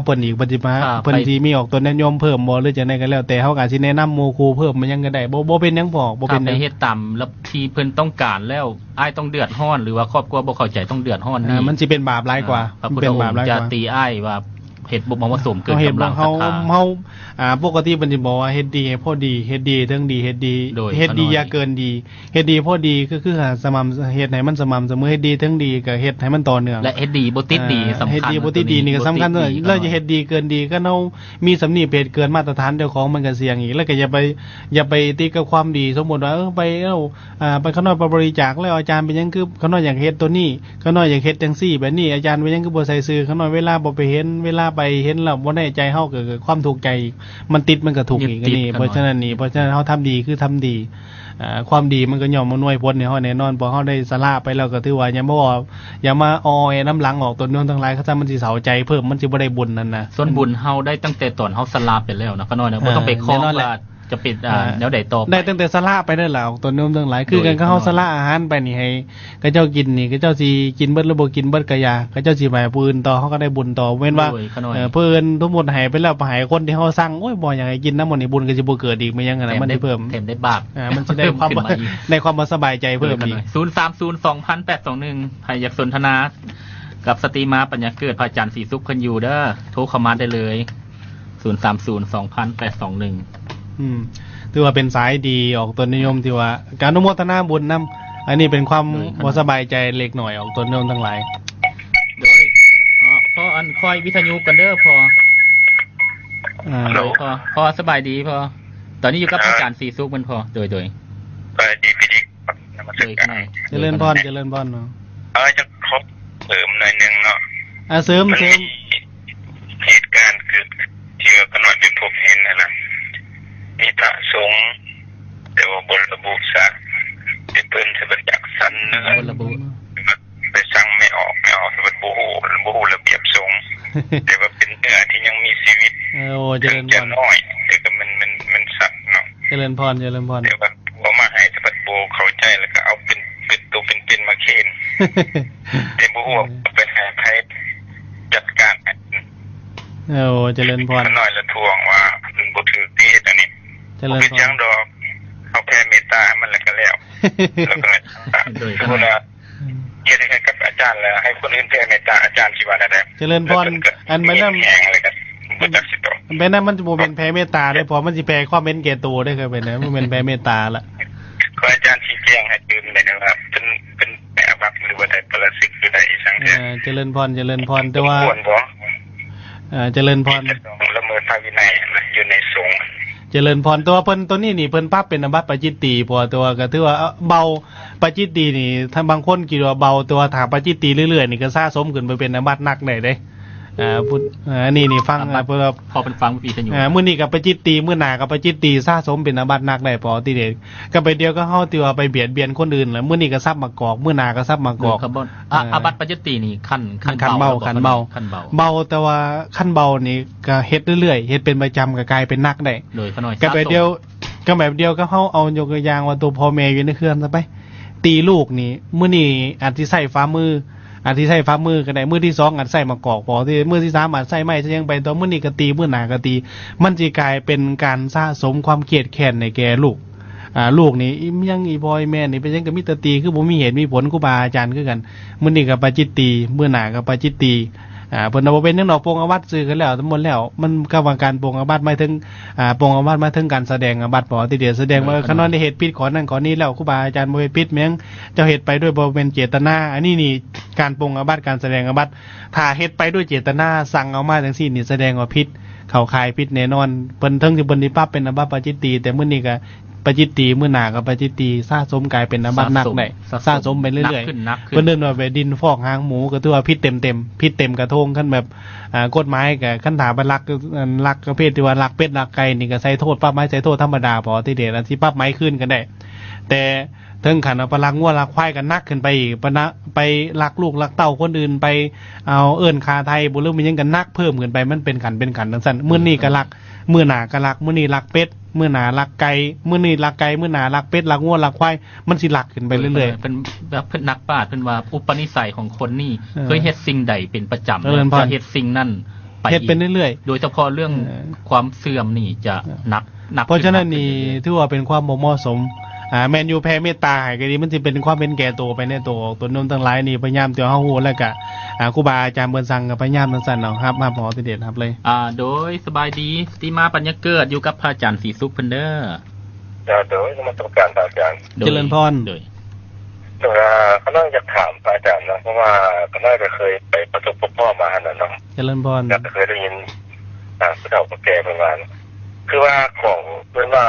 เพิ่นอีกปฏิมาเพิ่นสิมีออกตัวนิยมเพิ่มบ่หรือจังได๋ก็แล้วแต่เฮาก็สิแนะนำหมู่ครูเพิ่มมันยังก็ได้บ่เป็นหยังบ่เป็นหยังเฮ็ดตามแล้วที่เพิ่นต้องการแล้วอ้ายต้องเดือดร้อนหรือว่าครอบครัวบ่เข้าใจต้องเดือดร้อนนี่มันสิเป็นบาปหลายกว่าเป็นบาปหลายกว่าจะตีอ้ายว่าเฮ็ดบ่เหมาะสมเกินกำลังศรัทธาเฮาปกติเพิ่นสิบอกว่าเฮ็ดดีให้พอดีเฮ็ดดีเทิงดีเฮ็ดดีอย่าเกินดีเฮ็ดดีพอดีคือสม่ำเฮ็ดให้มันสม่ำเสมอเฮ็ดดีเทิงดีก็เฮ็ดให้มันต่อเนื่องและเฮ็ดดีบ่ติดดีสำคัญเฮ็ดดีบ่ติดดีนี่ก็สำคัญด้วยแล้วจะเฮ็ดดีเกินดีก็เฮามีสำนีเพจเกินมาตรฐานเจ้าของมันก็เสี่ยงอีกแล้วก็อย่าไปติดกับความดีสมมุติว่าไปไปข้างนอกบริจาคแล้วอาจารย์เป็นหยังคือข้างนอกอยากเฮ็ดตัวนี้ข้างนอกอยากเฮ็ดจังซี่แบบนี้อาจารย์เป็นหยังคือบ่ใส่ซื่อข้างนอกเวลาบ่ไปเห็นเวลาไปเห็นแล้วบ่ได้ใจเฮาเกิดความทุกข์ใจมันติดมันก็ทุกข์อีกนี่เพราะฉะนั้นเฮาทำดีคือทำดีความดีมันก็ย่อมมาหน่วยผลให้เฮาแน่นอนพอเฮาได้สละไปแล้วก็ถือว่าอย่ามาออยน้ำหลังออกตัวนู้นทั้งหลายเขาซะมันสิเสาใจเพิ่มมันสิบ่ได้บุญนั่นน่ะส่วนบุญเฮาได้ตั้งแต่ตอนเฮาสละไปแล้วนะก็น้อยนะบ่ต้องไปขอว่าจะปิดแนวใดต่อได้ตั้งแต่สละไปได้แล้วตัวนู้นทั้งหลายคือกันก็เฮาสละอาหารไปนี่ให้ก็เจ้ากินนี่ก็เจ้าสิกินเบิดหรือบ่กินเบิดก็อย่าก็เจ้าสิให้ผู้อื่นต่อเฮาก็ได้บุญต่อเว้นว่าเพิ่นทุกหมดให้ไปแล้วไปให้คนที่เฮาสั่งโอ้ยบ่อยากให้กินน้ำมันนี่บุญก็สิบ่เกิดอีกมันยังมันได้เพิ่มเต็มได้บาปมันสิได้ความบ่สบายใจเพิ่มอีก0302081ใครอยากสนทนากับสตรีมาปัญญาเกิดพระอาจารย์ศรีสุขเพิ่นอยู่เด้อโทรเข้ามาได้เลย0302081ถือว่าเป็นสายดีออกตัวนิยมที่ว่าการอนุโมทนาบุญนำอันนี้เป็นความบ่สบายใจเล็กหน่อยออกตัวนิยมทั้งหลายโดยพออันคอยวิทยุกันเด้อพอสบายดีพอตอนนี้อยู่กับอาจารย์ศรีสุขมันพอโดยสบายดีพี่ดิเจริญพรเนาะจะครบเสริมหน่อยนึงเนาะเสริมเหตุการณ์คือที่ว่ากันหน่อยไปพบเห็นนั่นน่ะมีพระสงฆ์แต่ว่าบนระบุซะเป็นเพิ่นจะบัญญัติสันเนื้อบนระบุไปสั่งไม่ออกคือมันบ่ฮู้ระเบียบสงฆ์แต่ว่าเป็นเนื้อที่ยังมีชีวิตเจริญพรน้อยแต่ก็มันสัตว์เนาะเจริญพรแต่ว่าบ่มาให้สะบัดโบเข้าใจแล้วก็เอาเป็นตัวเป็นมาเคนแต่บ่ฮู้ไปให้ไผจัดการเจริญพรน้อยละทวงว่าบ่ถือที่เฮ็ดอันนี้เจริญพรยังดอกเอาแผ่เมตตาให้มันแล้วก็แล้วโดยเวลาเฮ็ดให้กับอาจารย์แล้วให้คนอื่นแผ่เมตตาอาจารย์สิว่าได้เจริญพรอันมันนำแหงเลยก็บ่จักสิตอเป็นนั้นมันจะบ่เป็นแผ่เมตตาได้พอมันสิแผ่ความเป็นแก่ตัวได้คือเป็นนะมันเป็นแผ่เมตตาละขออาจารย์ชี้แจงให้ตื่นได้นะครับเป็นแบบหรือว่าได้ปรสิตหรือได้อีสังเกตเจริญพรแต่ว่า เจริญพรละเมิดทางวินัยอยู่ในสงฆ์เจริญพรตัวเพิ่นตัวนี้นี่เพิ่นปรับเป็นอาบัติปาจิตตีพอตัวก็ถือว่าเบาปาจิตตีนี่ถ้าบางคนคิดว่าเบาตัวถ้าปาจิตตีเรื่อยๆนี่ก็สะสมขึ้นไปเป็นอาบัติหนักได้เด้พูดนี่ฟังพอเป็นฟังปีกันอยู่มื้อนี้ก็ปาจิตตีมื้อหน้าก็ปาจิตตีสะสมเป็นอาบัติหนักได้พอติเดชก็ไปเดียวก็เฮาที่ว่าไปเบียดเบียนคนอื่นแล้วมื้อนี้ก็ซับมากอกมื้อหน้าก็ซับมากอกอาบัติปาจิตตีนี่ขั้นเบาเบาแต่ว่าขั้นเบานี่ก็เฮ็ดเรื่อยๆเฮ็ดเป็นประจำก็กลายเป็นหนักได้โดยขน้อยก็ไปเดียวก็แบบเดียวก็เฮาเอายกตัวอย่างว่าตัวพ่อแม่อยู่ในเครื่องซะไปตีลูกนี่มื้อนี้อาจสิใช้ฝ่ามืออาจสิใช้ฝ่ามือก็ได้มื้อที่2อาจใช้มากอกพอที่มื้อที่3อาจใช้ไม้ซะยังไปตัวมื้อนี้ก็ตีมื้อหน้าก็ตีมันสิกลายเป็นการสะสมความเครียดแค้นในแก่ลูกลูกนี่ยังอีบอยแม่นี่เป็นจังก็มีแต่ตีคือบ่มีเหตุมีผลครูบาอาจารย์คือกันมื้อนี้ก็ปาจิตตีมื้อหน้าก็ปาจิตตีเพิ่นบ่เป็นจังดอกปงอาบัติซื้อกันแล้วทั้งหมดแล้วมันก็ว่าการปงอาบัติหมายถึงปงอาบัติหมายถึงการแสดงอาบัติบ่ที่เดียวแสดงว่าคันว่าได้เหตุผิดขอนั่นขอนี้แล้วครูบาอาจารย์บ่ได้ผิดแม้งเจ้าเฮ็ดไปด้วยบ่เป็นเจตนาอันนี้นี่การปงอาบัติการแสดงอาบัติถ้าเฮ็ดไปด้วยเจตนาสั่งเอามาจังซี่นี่แสดงว่าผิดเข้าข่ายผิดแน่นอนเพิ่นถึงสิเพิ่นสิปรับเป็นอาบัติปาจิตตีแต่มื้อนี้ก็ปาจิตตีมื้อหน้าก็ปาจิตตีสะสมกลายเป็นอาบัติหนักได้สะสมไปเรื่อยๆเพิ่นเดินว่าไปดินฟอกหางหมูก็ถือว่าผิดเต็มผิดเต็มกระทงคั่นแบบกฎหมายก็คันถาไปลักประเภทที่ว่าลักเป็ดลักไก่นี่ก็ใส่โทษปรับไม้ใส่โทษธรรมดาพอที่เดชอันที่ปรับไม้ขึ้นกันได้แต่ถึงขันเอาไปลักงัวลักควายกันนักขึ้นไปอีกไปลักลูกลักเต้าคนอื่นไปเอาเอิ้นคาไทยบ่รู้มันยังกันนักเพิ่มขึ้นไปมันเป็นขันจังซั่นมื้อนี้ก็ลักมื้อหน้าก็ลักมื้อนี้ลักเป็ดมื้อหน้าลักไก่มื้อนี้ลักไก่มื้อหน้าลักเป็ดลักงัวลักควายมันสิลักขึ้นไปเรื่อยๆเป็นแบบเพิ่นนักปราชญ์เพิ่นว่าอุปนิสัยของคนนี่เคยเฮ็ดสิ่งใดเป็นประจำจะเฮ็ดสิ่งนั้นไปเฮ็ดเป็นเรื่อยๆโดยเฉพาะเรื่องความเสื่อมนี่จะหนักเพราะฉะนั้นนี่ถือว่าเป็นความบ่เหมาะสมแมนยูแพ้เมตตาให้ก็ดีมันสิเป็นความเป็นแก่ตัวไปในตัวนู้นทั้งหลายนี่พยายามตัวเฮาฮู้แล้วก็ครูบาอาจารย์เบิ่นสั่งก็พยายามจังซั่นเนาะครับหมอติเดชครับเลยโดยสบายดีสติมาปัญญาเกิดอยู่กับพระอาจารย์ศรีสุขเพิ่นเด้อโดยนมัสการพระอาจารย์เจริญพรโดยเขาน่าจะถามพระอาจารย์นะเพราะว่าเขาน่าจะเคยไปประสบพบพ่อมานั่นเนาะเจริญพรเคยได้ยินผู้เฒ่าผู้แก่ประมาณคือว่าของเพิ่นว่า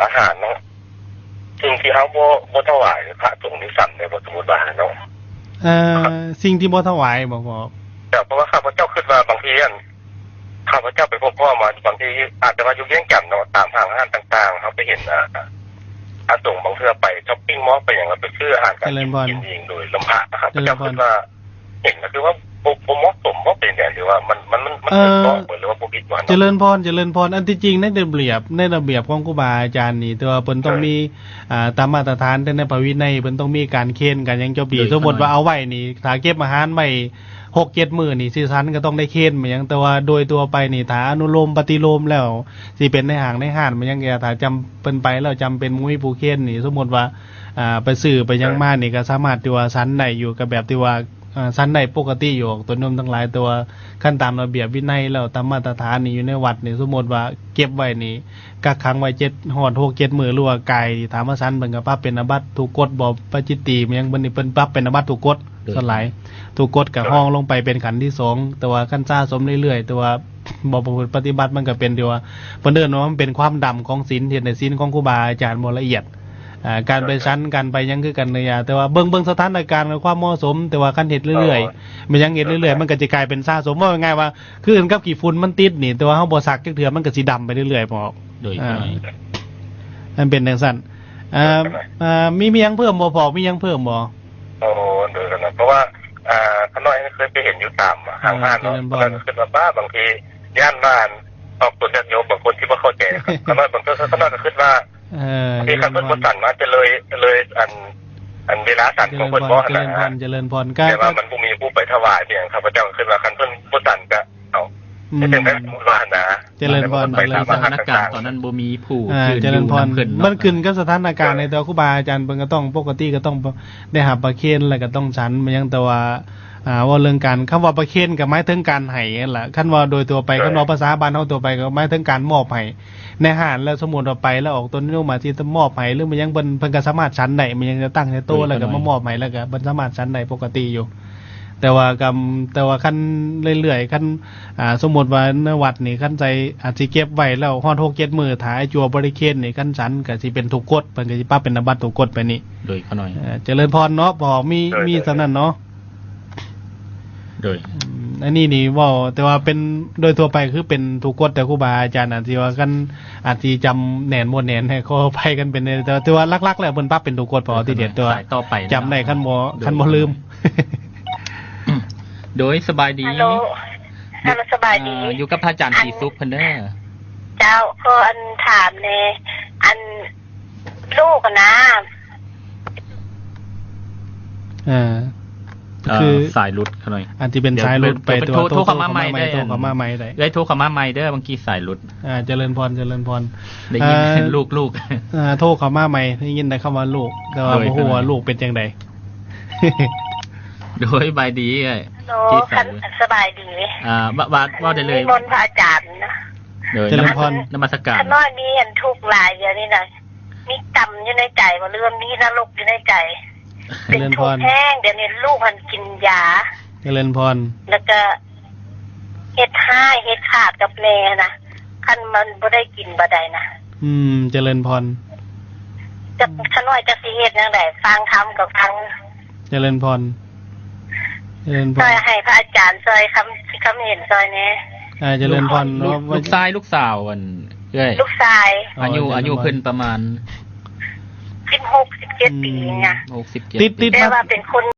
อาหารเนาะสิ่งที่เขาบ่ถวายพระสงฆ์นี่สั่นในบทสมุดบาเนาะสิ่งที่บ่ถวายบ่แต่เพราะว่าข้าพเจ้าคิดว่าบางทีข้าพเจ้าไปพบพ่อมาบางทีอาจจะมาอยู่เยี่ยงกันเนาะตามห้างอาหารต่างๆเขาไปเห็นอาสงฆ์บางเทื่อไปช้อปปิ้งมอลล์ไปอย่างไปซื้ออาหารกันกินเองโดยลำพังนะครับพระเจ้าคิดว่าเห็นก็คือว่าบ่เหมาะสมบ่เป็นอย่างหรือว่ามันต้องหรือว่าบ่ผิดว่าเจริญพรอันที่จริงในระเบียบของครูบาอาจารย์นี่แต่ว่าเพิ่นต้องมีตามมาตรฐานในพระวินัยเพิ่นต้องมีการเค้นกันอย่างเจ้าปีสมมุติว่าเอาไว้นี่ถ้าเก็บอาหารไว้ 6-7 มื้อนี่สิซันก็ต้องได้เค้นมันยังแต่ว่าโดยตัวไปนี่ถ้าอนุโลมปฏิโลมแล้วสิเป็นในห้างในห้านมันยังถ้าจำเพิ่นไปแล้วจำเป็นมุ้ยผู้เค้นนี่สมมุติว่าไปซื้อไปยังมานี่ก็สามารถที่ว่าซันได้อยู่กับแบบที่ว่าชั้นใดปกติอยู่ตัวนมทั้งหลายตัวขั้นตามระเบียบวินัยแล้วตามมาตรฐานนี่อยู่ในวัดนี่สมมติว่าเก็บไว้นี่กักขังไว้6-7 มื้อหรือว่าไก่ถามว่าชั้นเพิ่นก็ปรับเป็นอาบัติถูกกฎบ่ปจิตติมันยังเพิ่นปรับเป็นอาบัติถูกกฎส่วนหลายถูกกฎก็ห้องลงไปเป็นขันที่2แต่ว่าขั้นซ่าสมเรื่อยๆแต่ว่าบ่ประพฤติปฏิบัติมันก็เป็นที่ว่าเพิ่นเอิ้นว่ามันเป็นความดำของศีลเฮ็ดให้ศีลของครูบาอาจารย์บ่ละเอียดการไปชั้นการไปยังคือกันเลยแต่ว่าเบิ่งสถานการณ์ความเหมาะสมแต่ว่าคันเฮ็ดเรื่อยๆมันยังเฮ็ดเรื่อยๆมันก็จะกลายเป็นซ่าสมว่าง่ายว่าคือกับขี้ฝุ่นมันติดนี่แต่ว่าเฮาบ่ซักจักเทื่อมันก็สิดำไปเรื่อยๆพอโดยมันเป็นจังซั่นมีหยังเพิ่มบ่พอมีหยังเพิ่มบ่โอ้โดยกันนะเพราะว่าขน้อยเคยไปเห็นอยู่ตามห้างๆเนาะมันคือว่าบ้าบางทีย่านบ้านออกตัวญาติโยมบางคนที่บ่เข้าใจขน้อยบางคนขน้อยก็คิดว่าที่คันเพิ่นบ่สั่นมาจะเลยอันเวลาสั่นของเพิ่นบ่หั่นน่ะเจริญพรแต่ว่ามันบ่มีผู้ไปถวายเพียงข้าพเจ้าคิดว่าคันเพิ่นบ่สั่นก็เอาเป็นจังได๋ว่านะเจริญพรไปตามสถานการณ์ตอนนั้นบ่มีผู้เจริญพรมันขึ้นกับสถานการณ์ในแต่ครูบาอาจารย์เพิ่นก็ต้องปกติก็ต้องได้รับประเคนแล้วก็ต้องฉันมันยังแต่ว่าว่าเรื่องการคำว่าประเคนก็หมายถึงการให้นั่นแหละคันว่าโดยตัวไปคันว่าภาษาบ้านเฮาตัวไปก็หมายถึงการมอบให้ในห้านแล้วสมมุติว่าไปแล้วออกต้นนี้มาที่มอบให้หรือมันยังเพิ่นก็สามารถฉันได้มันยังจะตั้งในโต๊ะแล้วก็มามอบให้แล้วก็เพิ่นสามารถฉันได้ปกติอยู่ แต่ว่าคันเรื่อยๆคันสมมุติว่าในวัดนี่คันใจอาจสิเก็บไว้แล้วฮอด6-7มื้อถ้าไอ้จัวบ่ได้เคนนี่คันฉันก็สิเป็นทุกกฎเพิ่นก็สิปรับเป็นอาบัติทุกกฎไปนี่ โดยเขาหน่อย เจริญพรเนาะพอมีสำนั้นเนาะ โดย อันนี้นี่เว้าแต่ว่าเป็นโดยทั่วไปคือเป็นทุกกฎแต่ครูบาอาจารย์อาจสิว่ากันอาจสิจำแหน่นบ่แหน่นให้เขาไปกันเป็นแต่ว่าหลักๆแล้วเพิ่นปรับเป็นทุกกฎพอที่เด็ดตัว สายต่อไป จำได้คันบ่ลืม โดยสบายดี ฮัลโหลสบายดี อยู่กับพระอาจารย์สีสุขเพิ่นเด้อ เจ้าก็อันถามในอันลูกอะนะ คือ สายหลุดเขาหน่อย อันที่เป็นสายหลุดไปตัว โทรเข้ามาใหม่ได้ โทรเข้ามาใหม่ได้ ได้โทรเข้ามาใหม่เด้อบางทีสายหลุด เจริญพร ได้ยินลูก โทรเข้ามาใหม่ได้ยินแต่คำว่าลูก แต่ว่า โดย บ่ฮู้ว่าลูกเป็นจังได โดยบายดีเอ้ย ฮัลโหลคันสบายดี ว่าได้เลย มนต์พระอาจารย์นะ โดย เจริญพร นมัสการ ขน้อยมีอันทุกข์หลายเดี๋ยวนี้นะมีกรรมอยู่ในใจว่าเรื่องมีนรกอยู่ในใจ เป็นทุกข์แห้งเดี๋ยวนี้ลูกมันกินยา เจริญพร แล้วก็เฮ็ดให้เฮ็ดขาดกับแม่นะคันมันบ่ได้กินบ่ได้นะ เจริญพร จะขน้อยจะสิเฮ็ดจังได๋ฟังธรรมกับฟัง เจริญพร ซอยให้พระอาจารย์ซอยคำเห็นซอยนี้ เจริญพรเนาะ ลูกชายลูกสาวอันเอ้ย ลูกชาย อายุเพิ่นประมาณ 16-17 ปีเนี่ย 67 ติด แต่ว่าเป็นคน